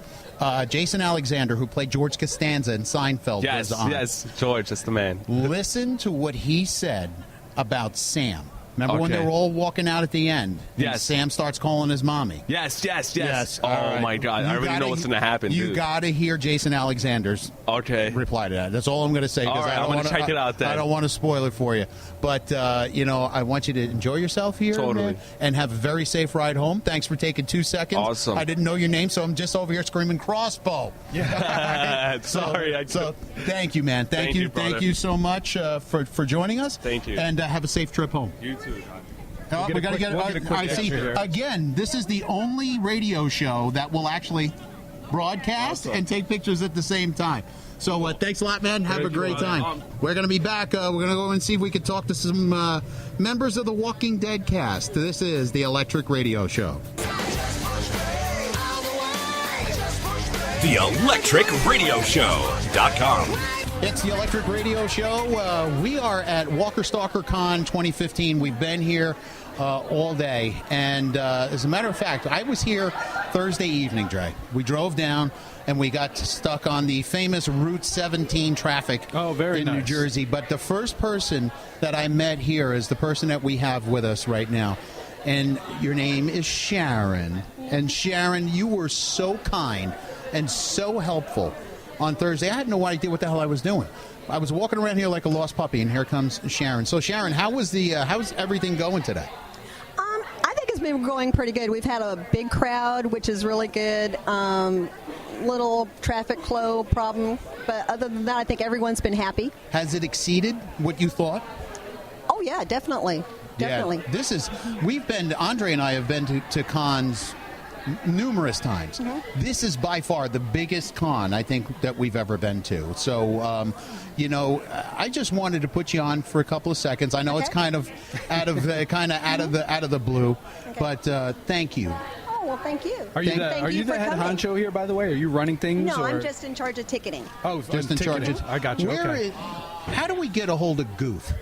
Jason Alexander, who played George Costanza in Seinfeld, was on. Yes, George, that's the man. Listen to what he said about Sam. Remember when Okay. they were all walking out at the end? And Yes. Sam starts calling his mommy. Yes. Yes. Oh, All right. my God. You I already gotta- know what's going to happen, You dude. got to hear Jason Alexander's reply to that. That's all I'm going to say. 'Cause All right, I I'm don't gonna wanna- check it out then. I don't want to spoil it for you. But, I want you to enjoy yourself here. Totally. Man, and have a very safe ride home. Thanks for taking 2 seconds. Awesome. I didn't know your name, so I'm just over here screaming crossbow. Yeah. Sorry. So thank you, man. Thank you. brother. Thank you so much for joining us. Thank you. And have a safe trip home. You too, John. Oh, we got to get we'll get a quick I see. picture here. Again, this is the only radio show that will actually broadcast and take pictures at the same time. So thanks a lot, man. Have a great time. We're going to be back. We're going to go and see if we can talk to some members of the Walking Dead cast. This is the Electric Radio Show. The ElectricRadioShow.com. It's the Electric Radio Show. We are at Stalker Con 2015. We've been here all day. And as a matter of fact, I was here Thursday evening, Dre. We drove down and we got stuck on the famous Route 17 traffic in New Jersey. But the first person that I met here is the person that we have with us right now. And your name is Sharon. And Sharon, you were so kind and so helpful. On Thursday, I had no idea what the hell I was doing. I was walking around here like a lost puppy, and here comes Sharon. So, Sharon, how's everything going today? I think it's been going pretty good. We've had a big crowd, which is really good. Little traffic flow problem, but other than that, I think everyone's been happy. Has it exceeded what you thought? Oh yeah, definitely. Yeah, Andre and I have been to cons numerous times. Mm-hmm. This is by far the biggest con I think that we've ever been to. So, I just wanted to put you on for a couple of seconds. I know it's kind of out of the blue, but thank you. Oh well, thank you. Are you the head honcho here, by the way? Are you running things? No, or? I'm just in charge of ticketing. Oh, just in charge of. I got you. Okay. How do we get a hold of Guth?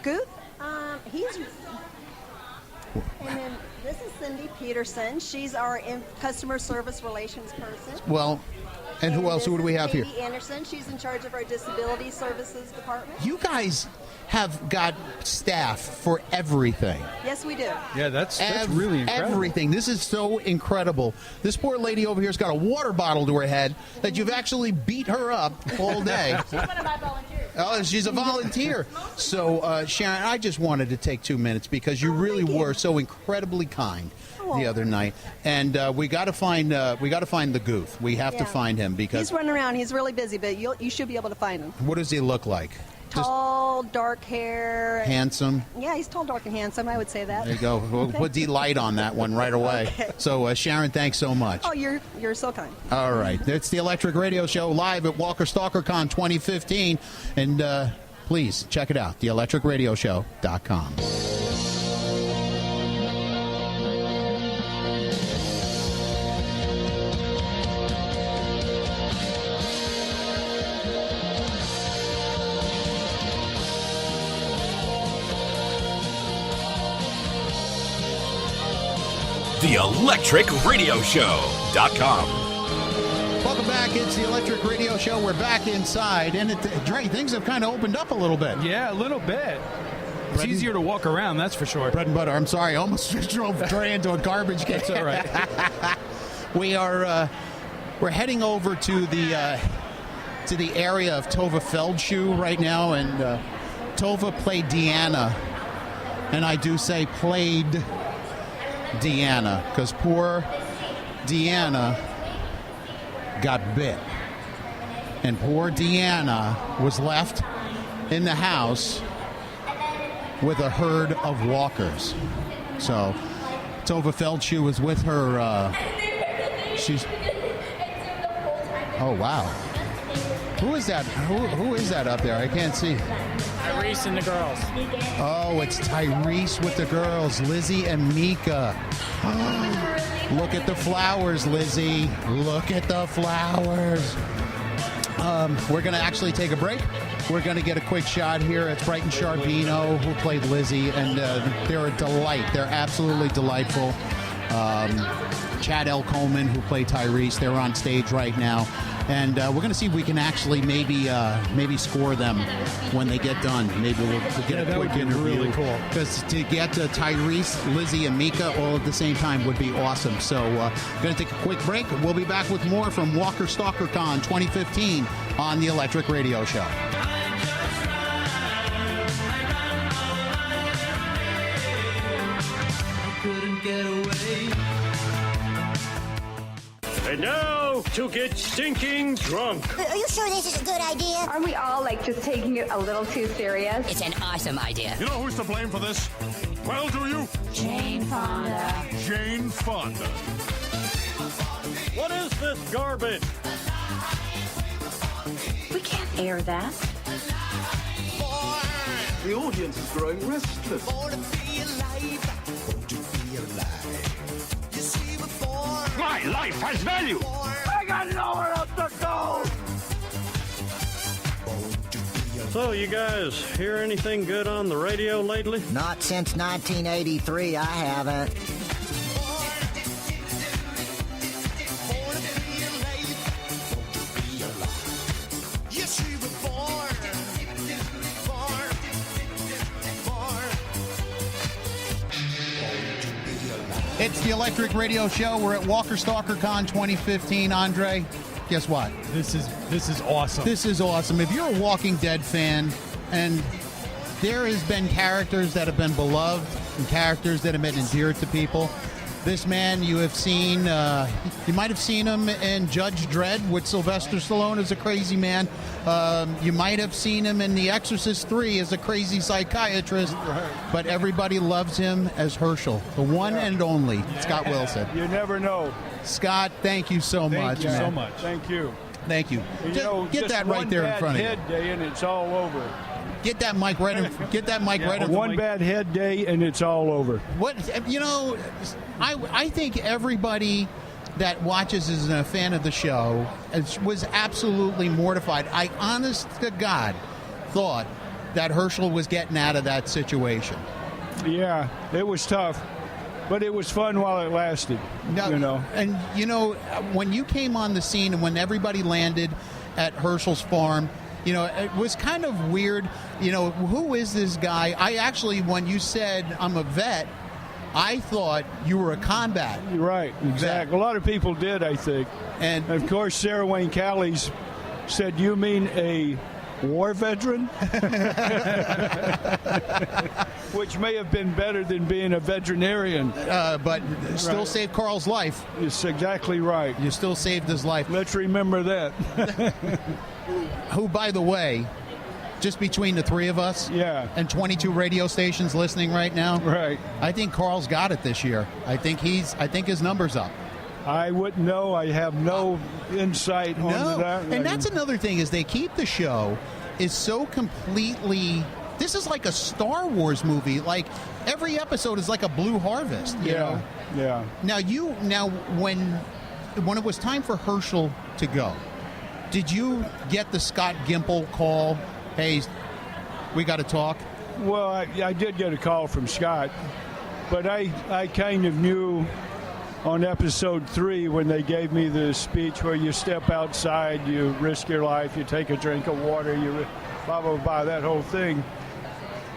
Guth? He's. And then this is Cindy Peterson. She's our customer service relations person. Well, and who else? Who do we have here? Katie Anderson. She's in charge of our disability services department. You guys have got staff for everything. Yes, we do. Yeah, that's really incredible. Everything. This is so incredible. This poor lady over here's got a water bottle to her head that you've actually beat her up all day. She's one of my volunteers. Oh, she's a volunteer. So, Sharon, I just wanted to take 2 minutes because you really were so incredibly kind the other night, and we got to find the Guth. We have to find him because he's running around. He's really busy, but you should be able to find him. What does he look like? Tall, dark hair. Handsome. Yeah, he's tall, dark, and handsome. I would say that. There you go. We'll put Dlight on that one right away. Okay. So, Sharon, thanks so much. Oh, you're so kind. All right. It's the Electric Radio Show live at Stalker Con 2015. And please check it out, theelectricradioshow.com. TheElectricRadioShow.com. Welcome back. It's the Electric Radio Show. We're back inside. And, Dre, things have kind of opened up a little bit. Yeah, a little bit. It's easier to walk around, that's for sure. Bread and butter. I'm sorry. I almost drove Dre into a garbage can. It's all right. We're heading over to the area of Tova Feldschuh right now. And Tova played Deanna. And I do say played Deanna because poor Deanna got bit, and poor Deanna was left in the house with a herd of walkers. So Tova Feldschuh was with her. Oh wow! Who is that? Who is that up there? I can't see. Tyrese and the girls. Oh, it's Tyrese with the girls, Lizzie and Mika. Look at the flowers, Lizzie. Look at the flowers. We're going to actually take a break. We're going to get a quick shot here. It's Brighton Charbino, who played Lizzie, and they're a delight. They're absolutely delightful. Chad L. Coleman, who played Tyrese, they're on stage right now. And we're going to see if we can actually maybe score them when they get done. Maybe we'll get a quick interview. Really cool. Because to get to Tyrese, Lizzie, and Mika all at the same time would be awesome. So going to take a quick break. We'll be back with more from Walker Stalker Con 2015 on the Electric Radio Show. Couldn't get away. And now, to get stinking drunk. Are you sure this is a good idea? Aren't we all like just taking it a little too serious? It's an awesome idea. You know who's to blame for this? Well, do you? Jane Fonda. Jane Fonda. What is this garbage? We can't air that. The audience is growing restless. My life has value. I got nowhere else to go. So, you guys hear anything good on the radio lately? Not since 1983, I haven't. It's the Electric Radio Show. We're at Walker Stalker Con 2015. Andre, guess what? This is awesome. This is awesome. If you're a Walking Dead fan, and there has been characters that have been beloved and characters that have been endeared to people, this man you have seen, you might have seen him in Judge Dredd with Sylvester Stallone as a crazy man. You might have seen him in The Exorcist 3 as a crazy psychiatrist, but everybody loves him as Herschel, the one and only Scott Wilson. You never know. Scott, thank you so much, man. Thank you so much. Thank you. Thank you. You know, Get that right there in front of you. One bad head day and it's all over. Get that mic right in. Get that mic right in. One bad head day and it's all over. What I think everybody that watches is a fan of the show was absolutely mortified. I, honest to God, thought that Herschel was getting out of that situation. Yeah, it was tough, but it was fun while it lasted. No, and when you came on the scene and when everybody landed at Herschel's farm, it was kind of weird. Who is this guy? I actually, when you said I'm a vet, I thought you were a combat. Right, exactly. A lot of people did, I think. And of course, Sarah Wayne Callies said, "You mean a war veteran?" Which may have been better than being a veterinarian. But still saved Carl's life. It's exactly right. You still saved his life. Let's remember that. Who, by the way, just between the three of us, and 22 radio stations listening right now, right? I think Carl's got it this year. I think his number's up. I wouldn't know. I have no insight on that. And that's another thing is they keep the show is so completely. This is like a Star Wars movie. Like every episode is like a Blue Harvest. You know? Yeah. Now when it was time for Herschel to go, did you get the Scott Gimple call? Hey, we got to talk. Well, I did get a call from Scott, but I kind of knew on episode 3 when they gave me the speech where you step outside, you risk your life, you take a drink of water, you blah, blah, blah, that whole thing.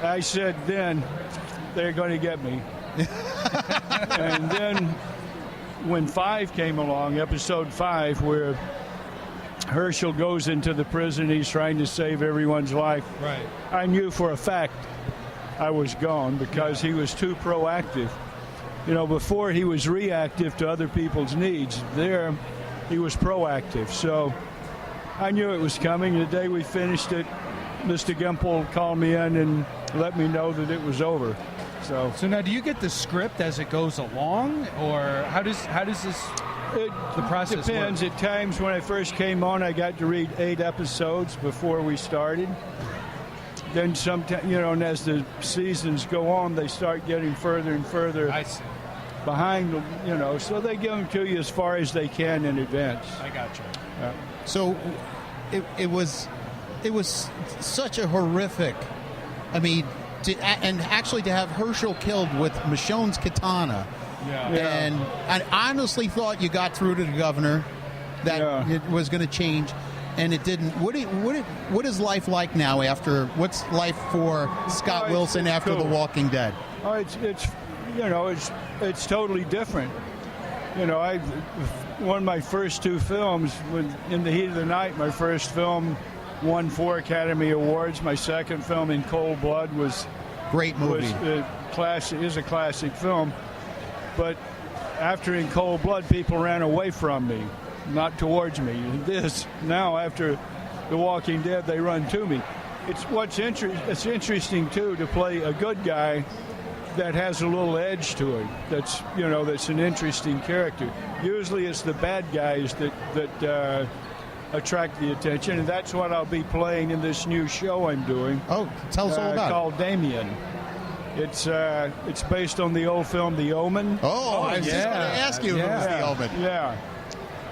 I said then, they're going to get me. And then when 5 came along, episode 5, where Herschel goes into the prison, he's trying to save everyone's life. Right. I knew for a fact I was gone because he was too proactive. Before he was reactive to other people's needs. There, he was proactive. So I knew it was coming. The day we finished it, Mr. Gimple called me in and let me know that it was over. So now, do you get the script as it goes along, or how does this? the process depends. works? At times when I first came on, I got to read 8 episodes before we started. Then sometimes, and as the seasons go on, they start getting further and further behind them, so they give them to you as far as they can in advance. I got you. So it was such a horrific. I mean, and actually to have Herschel killed with Michonne's katana. Yeah. And I honestly thought you got through to the governor that it was going to change, and it didn't. What is life like now after? What's life for Scott Wilson after cool. The Walking Dead? Oh, it's totally different. One of my first 2 films, In the Heat of the Night, my first film won 4 Academy Awards. My second film, In Cold Blood, was great movie. Is a classic film. But after In Cold Blood, people ran away from me, not towards me. Now after The Walking Dead, they run to me. It's interesting too to play a good guy that has a little edge to it. That's an interesting character. Usually it's the bad guys that attract the attention, and that's what I'll be playing in this new show I'm doing. Oh, tell us all about it. Called Damien. It's based on the old film The Omen. Oh, I was just going to ask you if it was The Omen. Yeah.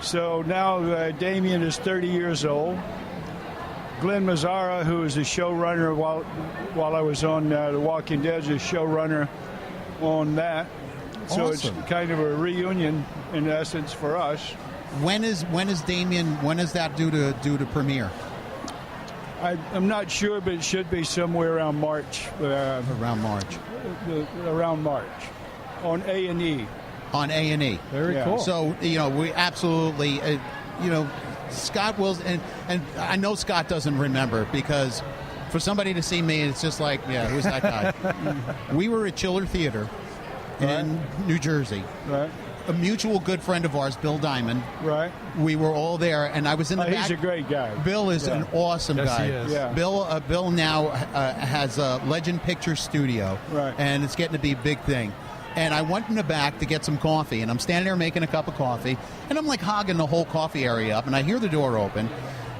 So now Damien is 30 years old. Glenn Mazzara, who is the showrunner while I was on The Walking Dead, is a showrunner on that. So Awesome. It's kind of a reunion in essence for us. When is Damien? When is that due to premiere? I'm not sure, but it should be somewhere around March. Around March. Around March, on A&E. On A&E. Very cool. So we absolutely, Scott Wilson, and I know Scott doesn't remember because for somebody to see me, it's just like, yeah, who's that guy? We were at Chiller Theater in New Jersey. Right. A mutual good friend of ours, Bill Diamond. Right. We were all there, and I was in the back. He's a great guy. Bill is an awesome guy. He is. Yeah. Bill now has a Legend Picture Studio, right. And it's getting to be a big thing. And I went in the back to get some coffee, and I'm standing there making a cup of coffee, and I'm like hogging the whole coffee area up, and I hear the door open,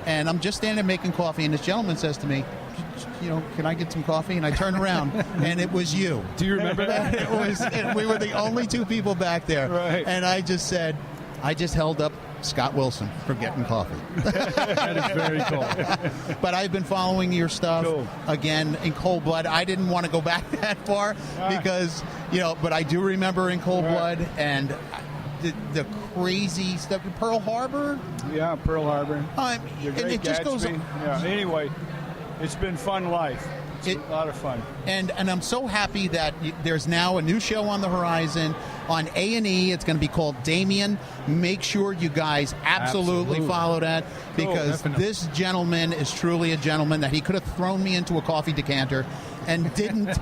and I'm just standing there making coffee, and this gentleman says to me, can I get some coffee? And I turn around, and it was you. Do you remember that? We were the only 2 people back there. Right. And I just said, I just held up Scott Wilson for getting coffee. That is very cool. But I've been following your stuff again in Cold Blood. I didn't want to go back that far because, but I do remember in Cold Blood and the crazy stuff. Pearl Harbor? Yeah, Pearl Harbor. And it just goes on. Yeah. Anyway, it's been fun life. It's a lot of fun. And I'm so happy that there's now a new show on the horizon on A&E. It's going to be called Damien. Make sure you guys absolutely follow that because this gentleman is truly a gentleman that he could have thrown me into a coffee decanter and didn't.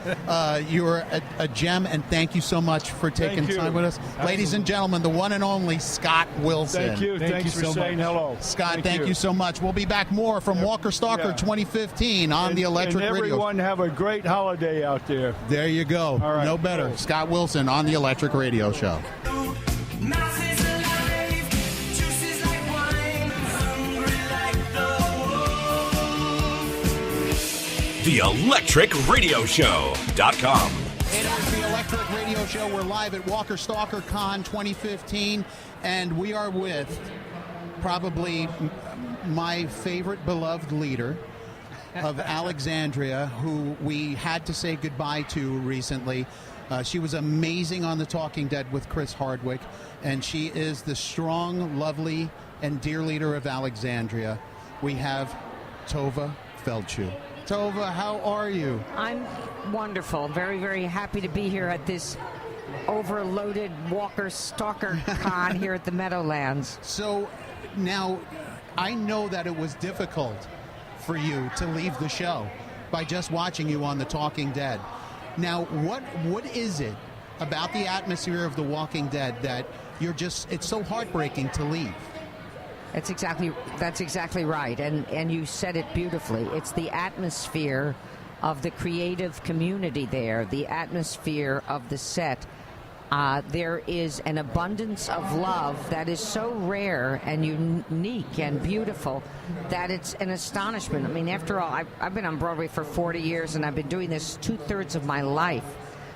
You're a gem, and thank you so much for taking time with us. Absolutely. Ladies and gentlemen, the one and only Scott Wilson. Thank you. Thanks for saying hello. Scott, thank you so much. We'll be back more from Walker Stalker 2015 on the Electric Radio. Everyone have a great holiday out there. There you go. All right. No better. Cool. Scott Wilson on the Electric Radio Show. The Electric Radio Show.com. It is the Electric Radio Show. We're live at Walker Stalker Con 2015, and we are with probably my favorite beloved leader of Alexandria, who we had to say goodbye to recently. She was amazing on The Talking Dead with Chris Hardwick, and she is the strong, lovely, and dear leader of Alexandria. We have Tova Feldshuh. Tova, how are you? I'm wonderful. Very, very happy to be here at this overloaded Walker Stalker Con here at the Meadowlands. So now, I know that it was difficult for you to leave the show by just watching you on The Talking Dead. Now, what is it about the atmosphere of The Walking Dead that it's so heartbreaking to leave? That's exactly right, and you said it beautifully. It's the atmosphere of the creative community there, the atmosphere of the set. There is an abundance of love that is so rare and unique and beautiful that it's an astonishment. I mean, after all, I've been on Broadway for 40 years, and I've been doing this 2/3 of my life.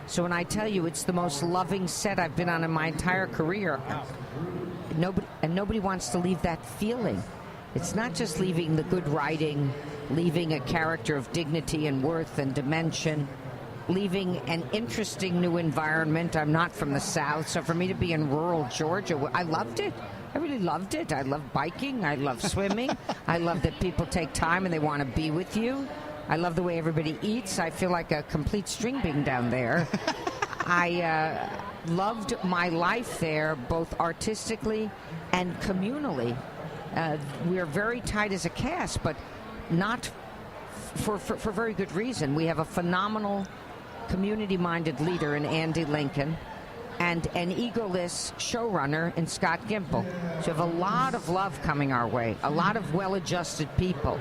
So when I tell you it's the most loving set I've been on in my entire career, nobody wants to leave that feeling. It's not just leaving the good writing, leaving a character of dignity and worth and dimension, leaving an interesting new environment. I'm not from the South, so for me to be in rural Georgia, I loved it. I really loved it. I love biking. I love swimming. I love that people take time and they want to be with you. I love the way everybody eats. I feel like a complete string bean down there. I loved my life there, both artistically and communally. We are very tight as a cast, but not for very good reason. We have a phenomenal community-minded leader in Andy Lincoln and an egoless showrunner in Scott Gimple. So we have a lot of love coming our way, a lot of well-adjusted people.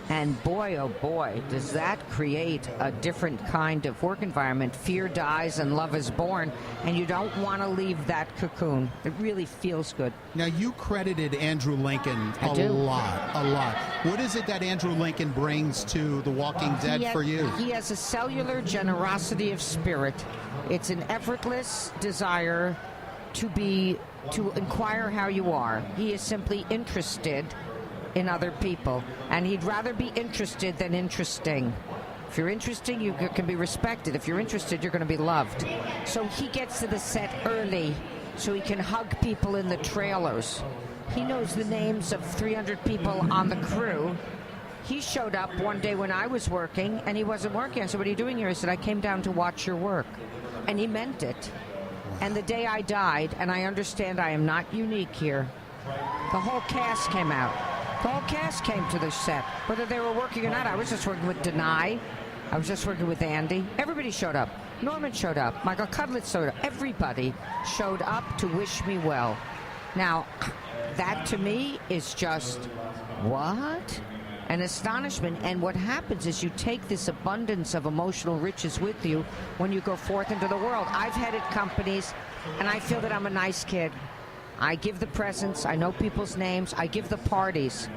And boy, oh boy, does that create a different kind of work environment. Fear dies and love is born, and you don't want to leave that cocoon. It really feels good. Now, you credited Andrew Lincoln a lot. What is it that Andrew Lincoln brings to The Walking Dead for you? He has a cellular generosity of spirit. It's an effortless desire to inquire how you are. He is simply interested in other people, and he'd rather be interested than interesting. If you're interesting, you can be respected. If you're interested, you're going to be loved. So he gets to the set early so he can hug people in the trailers. He knows the names of 300 people on the crew. He showed up one day when I was working, and he wasn't working. I said, "What are you doing here?" He said, "I came down to watch your work." And he meant it. And the day I died, and I understand I am not unique here, the whole cast came out. The whole cast came to the set, whether they were working or not. I was just working with Denai. I was just working with Andy. Everybody showed up. Norman showed up. Michael Cudlitz showed up. Everybody showed up to wish me well. Now, that to me is just, what? An astonishment. And what happens is you take this abundance of emotional riches with you when you go forth into the world. I've headed companies, and I feel that I'm a nice kid. I give the presents, I know people's names, I give the parties.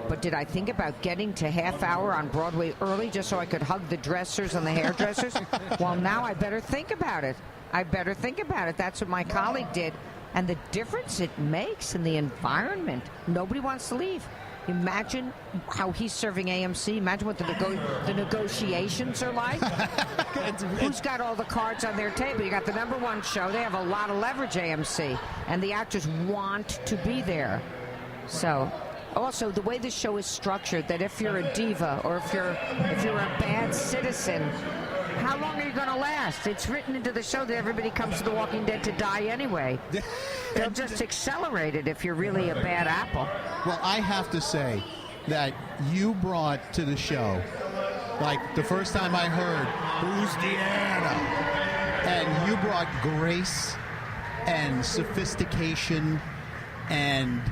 But did I think about getting to half hour on Broadway early just so I could hug the dressers and the hairdressers? Well, now I better think about it. That's what my colleague did. And the difference it makes in the environment. Nobody wants to leave. Imagine how he's serving AMC. Imagine what the negotiations are like. Who's got all the cards on their table? You got the #1 show. They have a lot of leverage, AMC, and the actors want to be there. So, also the way the show is structured, that if you're a diva or if you're a bad citizen, how long are you going to last? It's written into the show that everybody comes to The Walking Dead to die anyway. They'll just accelerate it if you're really a bad apple. Well, I have to say that you brought to the show, like the first time I heard, "Who's Deanna?" And you brought grace and sophistication and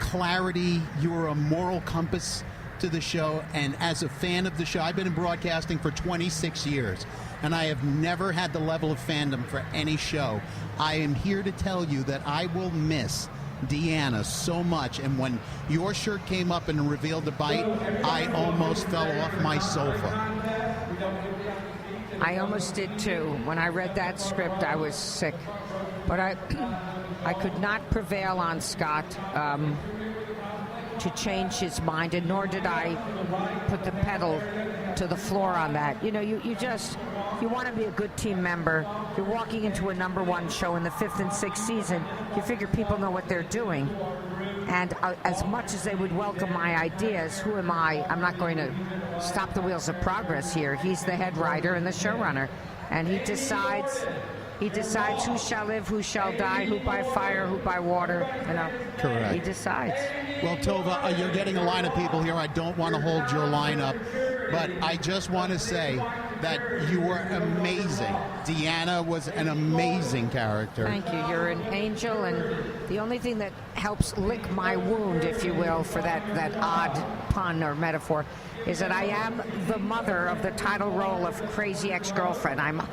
clarity. You were a moral compass to the show, and as a fan of the show, I've been in broadcasting for 26 years, and I have never had the level of fandom for any show. I am here to tell you that I will miss Deanna so much, and when your shirt came up and revealed the bite, I almost fell off my sofa. I almost did too. When I read that script, I was sick, but I could not prevail on Scott to change his mind, and nor did I put the pedal to the floor on that. You know, you want to be a good team member. You're walking into a #1 show in the 5th and 6th season. You figure people know what they're doing. And as much as they would welcome my ideas, who am I? I'm not going to stop the wheels of progress here. He's the head writer and the showrunner, and he decides who shall live, who shall die, who by fire, who by water. You know, correct. He decides. Well, Tova, you're getting a line of people here. I don't want to hold your line up, but I just want to say that you were amazing. Deanna was an amazing character. Thank you. You're an angel, and The only thing that helps lick my wound, if you will, for that odd pun or metaphor, is that I am the mother of the title role of Crazy Ex-Girlfriend. I am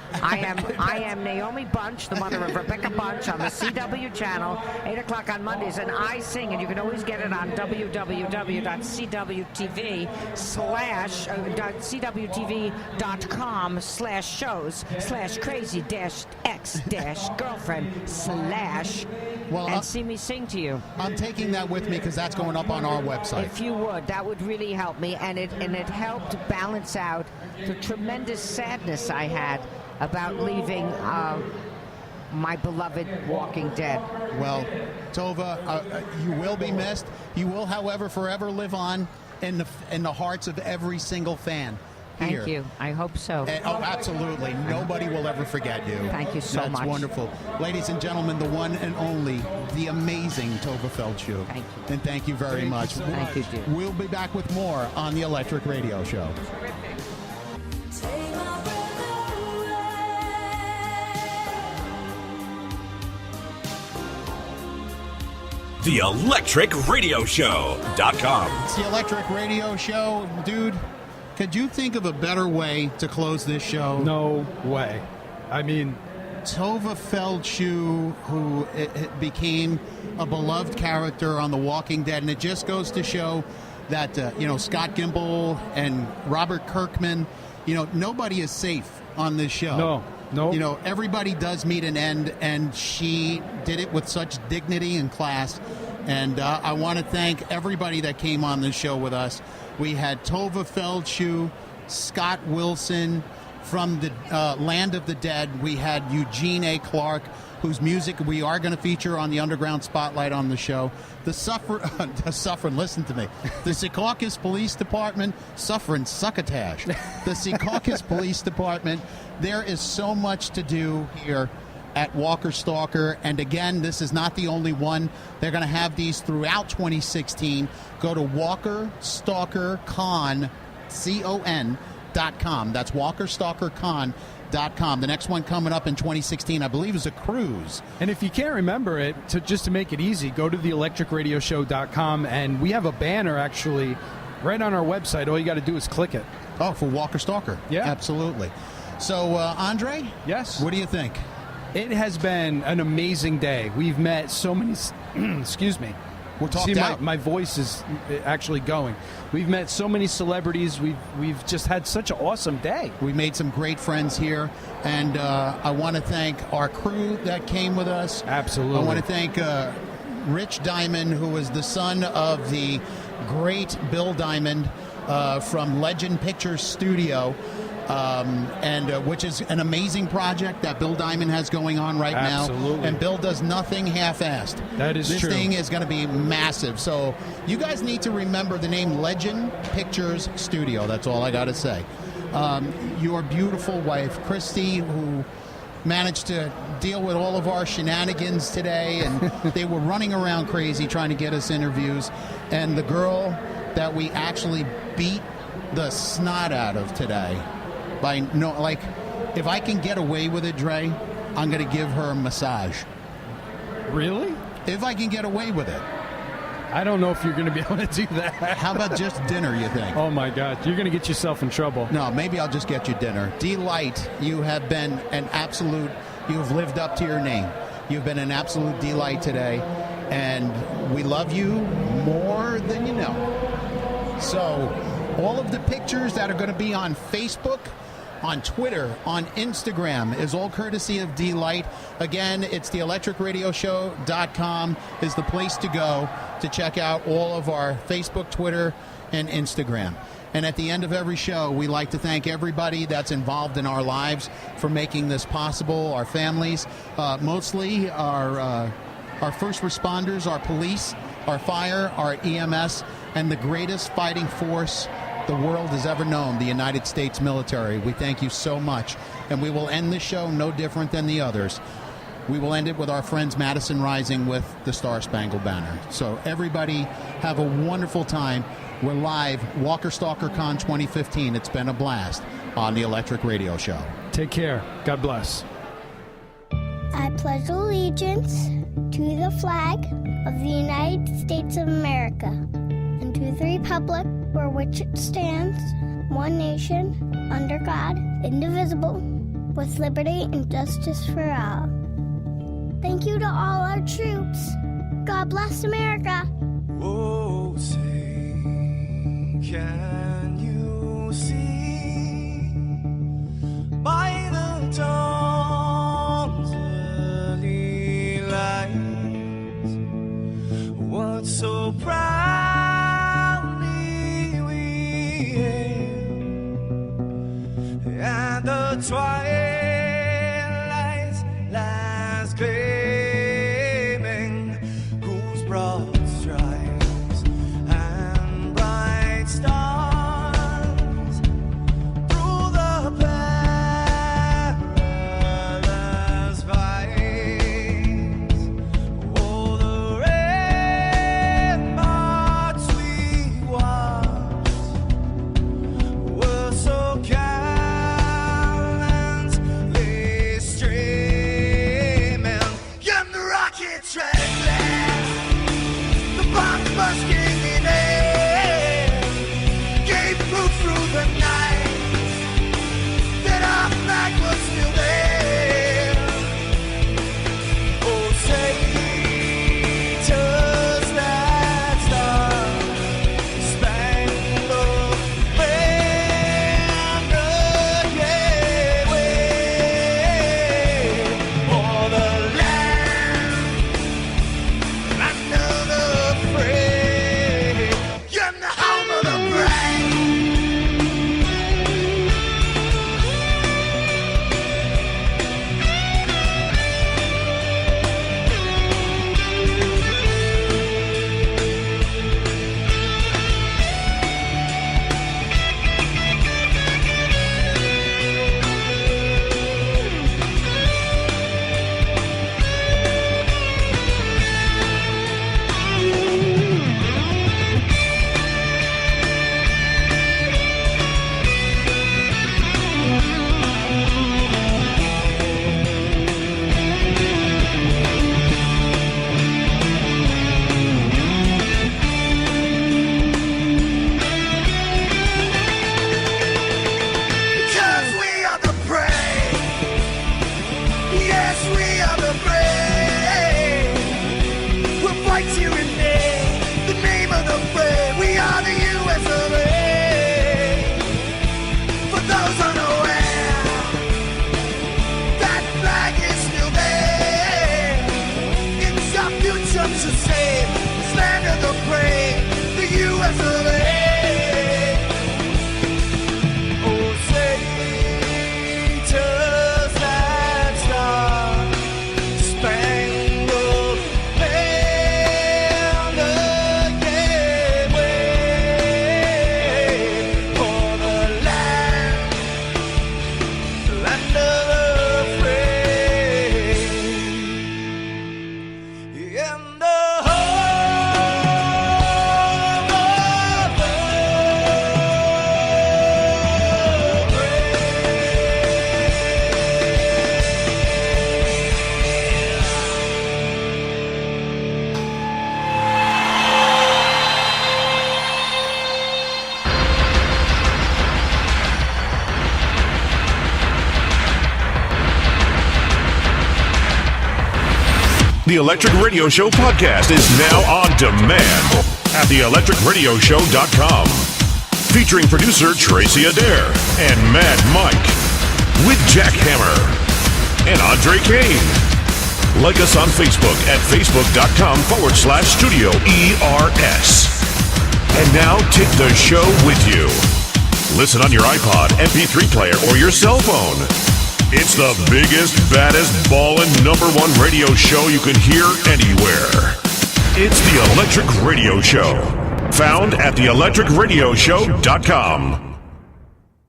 Naomi Bunch, the mother of Rebecca Bunch on the CW channel, 8 o'clock on Mondays, and I sing, and you can always get it on www.cwtv.com/shows/crazy-x-girlfriend/ and see me sing to you. I'm taking that with me because that's going up on our website. If you would, that would really help me, and it helped balance out the tremendous sadness I had about leaving my beloved Walking Dead. Well, Tova, you will be missed. You will, however, forever live on in the hearts of every single fan. Here. Thank you. I hope so. Oh, absolutely. Nobody will ever forget you. Thank you so much. That's wonderful. Ladies and gentlemen, the one and only, the amazing Tova Feldshuh. Thank you. And thank you very much. Thank you, dear. We'll be back with more on the Electric Radio Show. The Electric Radio Show.com. It's the Electric Radio Show. Dude, could you think of a better way to close this show? No way. I mean, Tova Feldshuh, who it became a beloved character on The Walking Dead, and it just goes to show that Scott Gimple and Robert Kirkman, nobody is safe on this show. No. Everybody does meet an end, and she did it with such dignity and class. And I want to thank everybody that came on this show with us. We had Tova Feldshuh, Scott Wilson from the Land of the Dead. We had Eugene Clark, whose music we are going to feature on the Underground Spotlight on the show. The Suffering, listen to me. The Secaucus Police Department, Suffering Succotash. The Secaucus Police Department. There is so much to do here at Walker Stalker. And again, this is not the only one. They're going to have these throughout 2016. Go to WalkerStalkerCon, CON.com. That's WalkerStalkerCon.com. The next one coming up in 2016, I believe, is a cruise. And if you can't remember it, just to make it easy, go to theelectricradioshow.com, and we have a banner actually right on our website. All you got to do is click it. Oh, for Walker Stalker. Yeah. Absolutely. So, Andre? Yes? What do you think? It has been an amazing day. We've met so many... excuse me. We're talked out. My voice is actually going. We've met so many celebrities. We've just had such an awesome day. We made some great friends here, and I want to thank our crew that came with us. Absolutely. I want to thank Rich Diamond, who is the son of the great Bill Diamond from Legend Pictures Studio. Which is an amazing project that Bill Diamond has going on right now. Absolutely. And Bill does nothing half-assed. That is this true. This thing is going to be massive. So you guys need to remember the name Legend Pictures Studio. That's all I got to say. Your beautiful wife, Christy, who managed to deal with all of our shenanigans today, and they were running around crazy trying to get us interviews. And the girl that we actually beat the snot out of today. If I can get away with it, Dre, I'm going to give her a massage. Really? If I can get away with it. I don't know if you're going to be able to do that. How about just dinner, you think? Oh, my God. You're going to get yourself in trouble. No, maybe I'll just get you dinner. Dlight, you have been you have lived up to your name. You've been an absolute delight today, and we love you more than you know. So, all of the pictures that are going to be on Facebook, on Twitter, on Instagram, is all courtesy of Dlight. Again, it's theelectricradioshow.com is the place to go to check out all of our Facebook, Twitter, and Instagram. And at the end of every show, we like to thank everybody that's involved in our lives for making this possible, our families, mostly our first responders, our police, our fire, our EMS, and the greatest fighting force the world has ever known, the United States military. We thank you so much. And we will end the show no different than the others. We will end it with our friends Madison Rising with the Star Spangled Banner. So everybody have a wonderful time. We're live, Walker Stalker Con 2015. It's been a blast on the Electric Radio Show. Take care. God bless. I pledge allegiance to the flag of the United States of America, and to the republic for which it stands, one nation, under God, indivisible, with liberty and justice for all. Thank you to all our troops. God bless America. Oh, say, can you see by the dawn's early light what so proudly we hailed at the twilight's last gleaming, whose broad stripes and bright stars through the perilous fights, oh, the ramparts we watched were so gallantly streaming, and the rockets red blast, the bombs bursting in air, gave proof through the night that our flag was still there. Oh, say, does that star-spangled banner yet wave o'er the land under the fray, and the home of the brave? Because we are the brave. Yes, we are the brave. We'll fight you in the name of the brave. We are the U.S. of A. For those unaware, that flag is still there. It's our future to save. This land of the brave, the U.S. of A. Oh, say, does that star-spangled banner yet wave o'er the land of the free, in the home of the The Electric Radio Show podcast is now on demand at theelectricradioshow.com. Featuring producer Tracy Adair and Mad Mike with Jack Hammer and Andre Kane. Like us on Facebook at facebook.com/Studio ERS. And now take the show with you. Listen on your iPod, MP3 player, or your cell phone. It's the biggest, baddest, ballin' #1 radio show you can hear anywhere. It's the Electric Radio Show. Found at theelectricradioshow.com.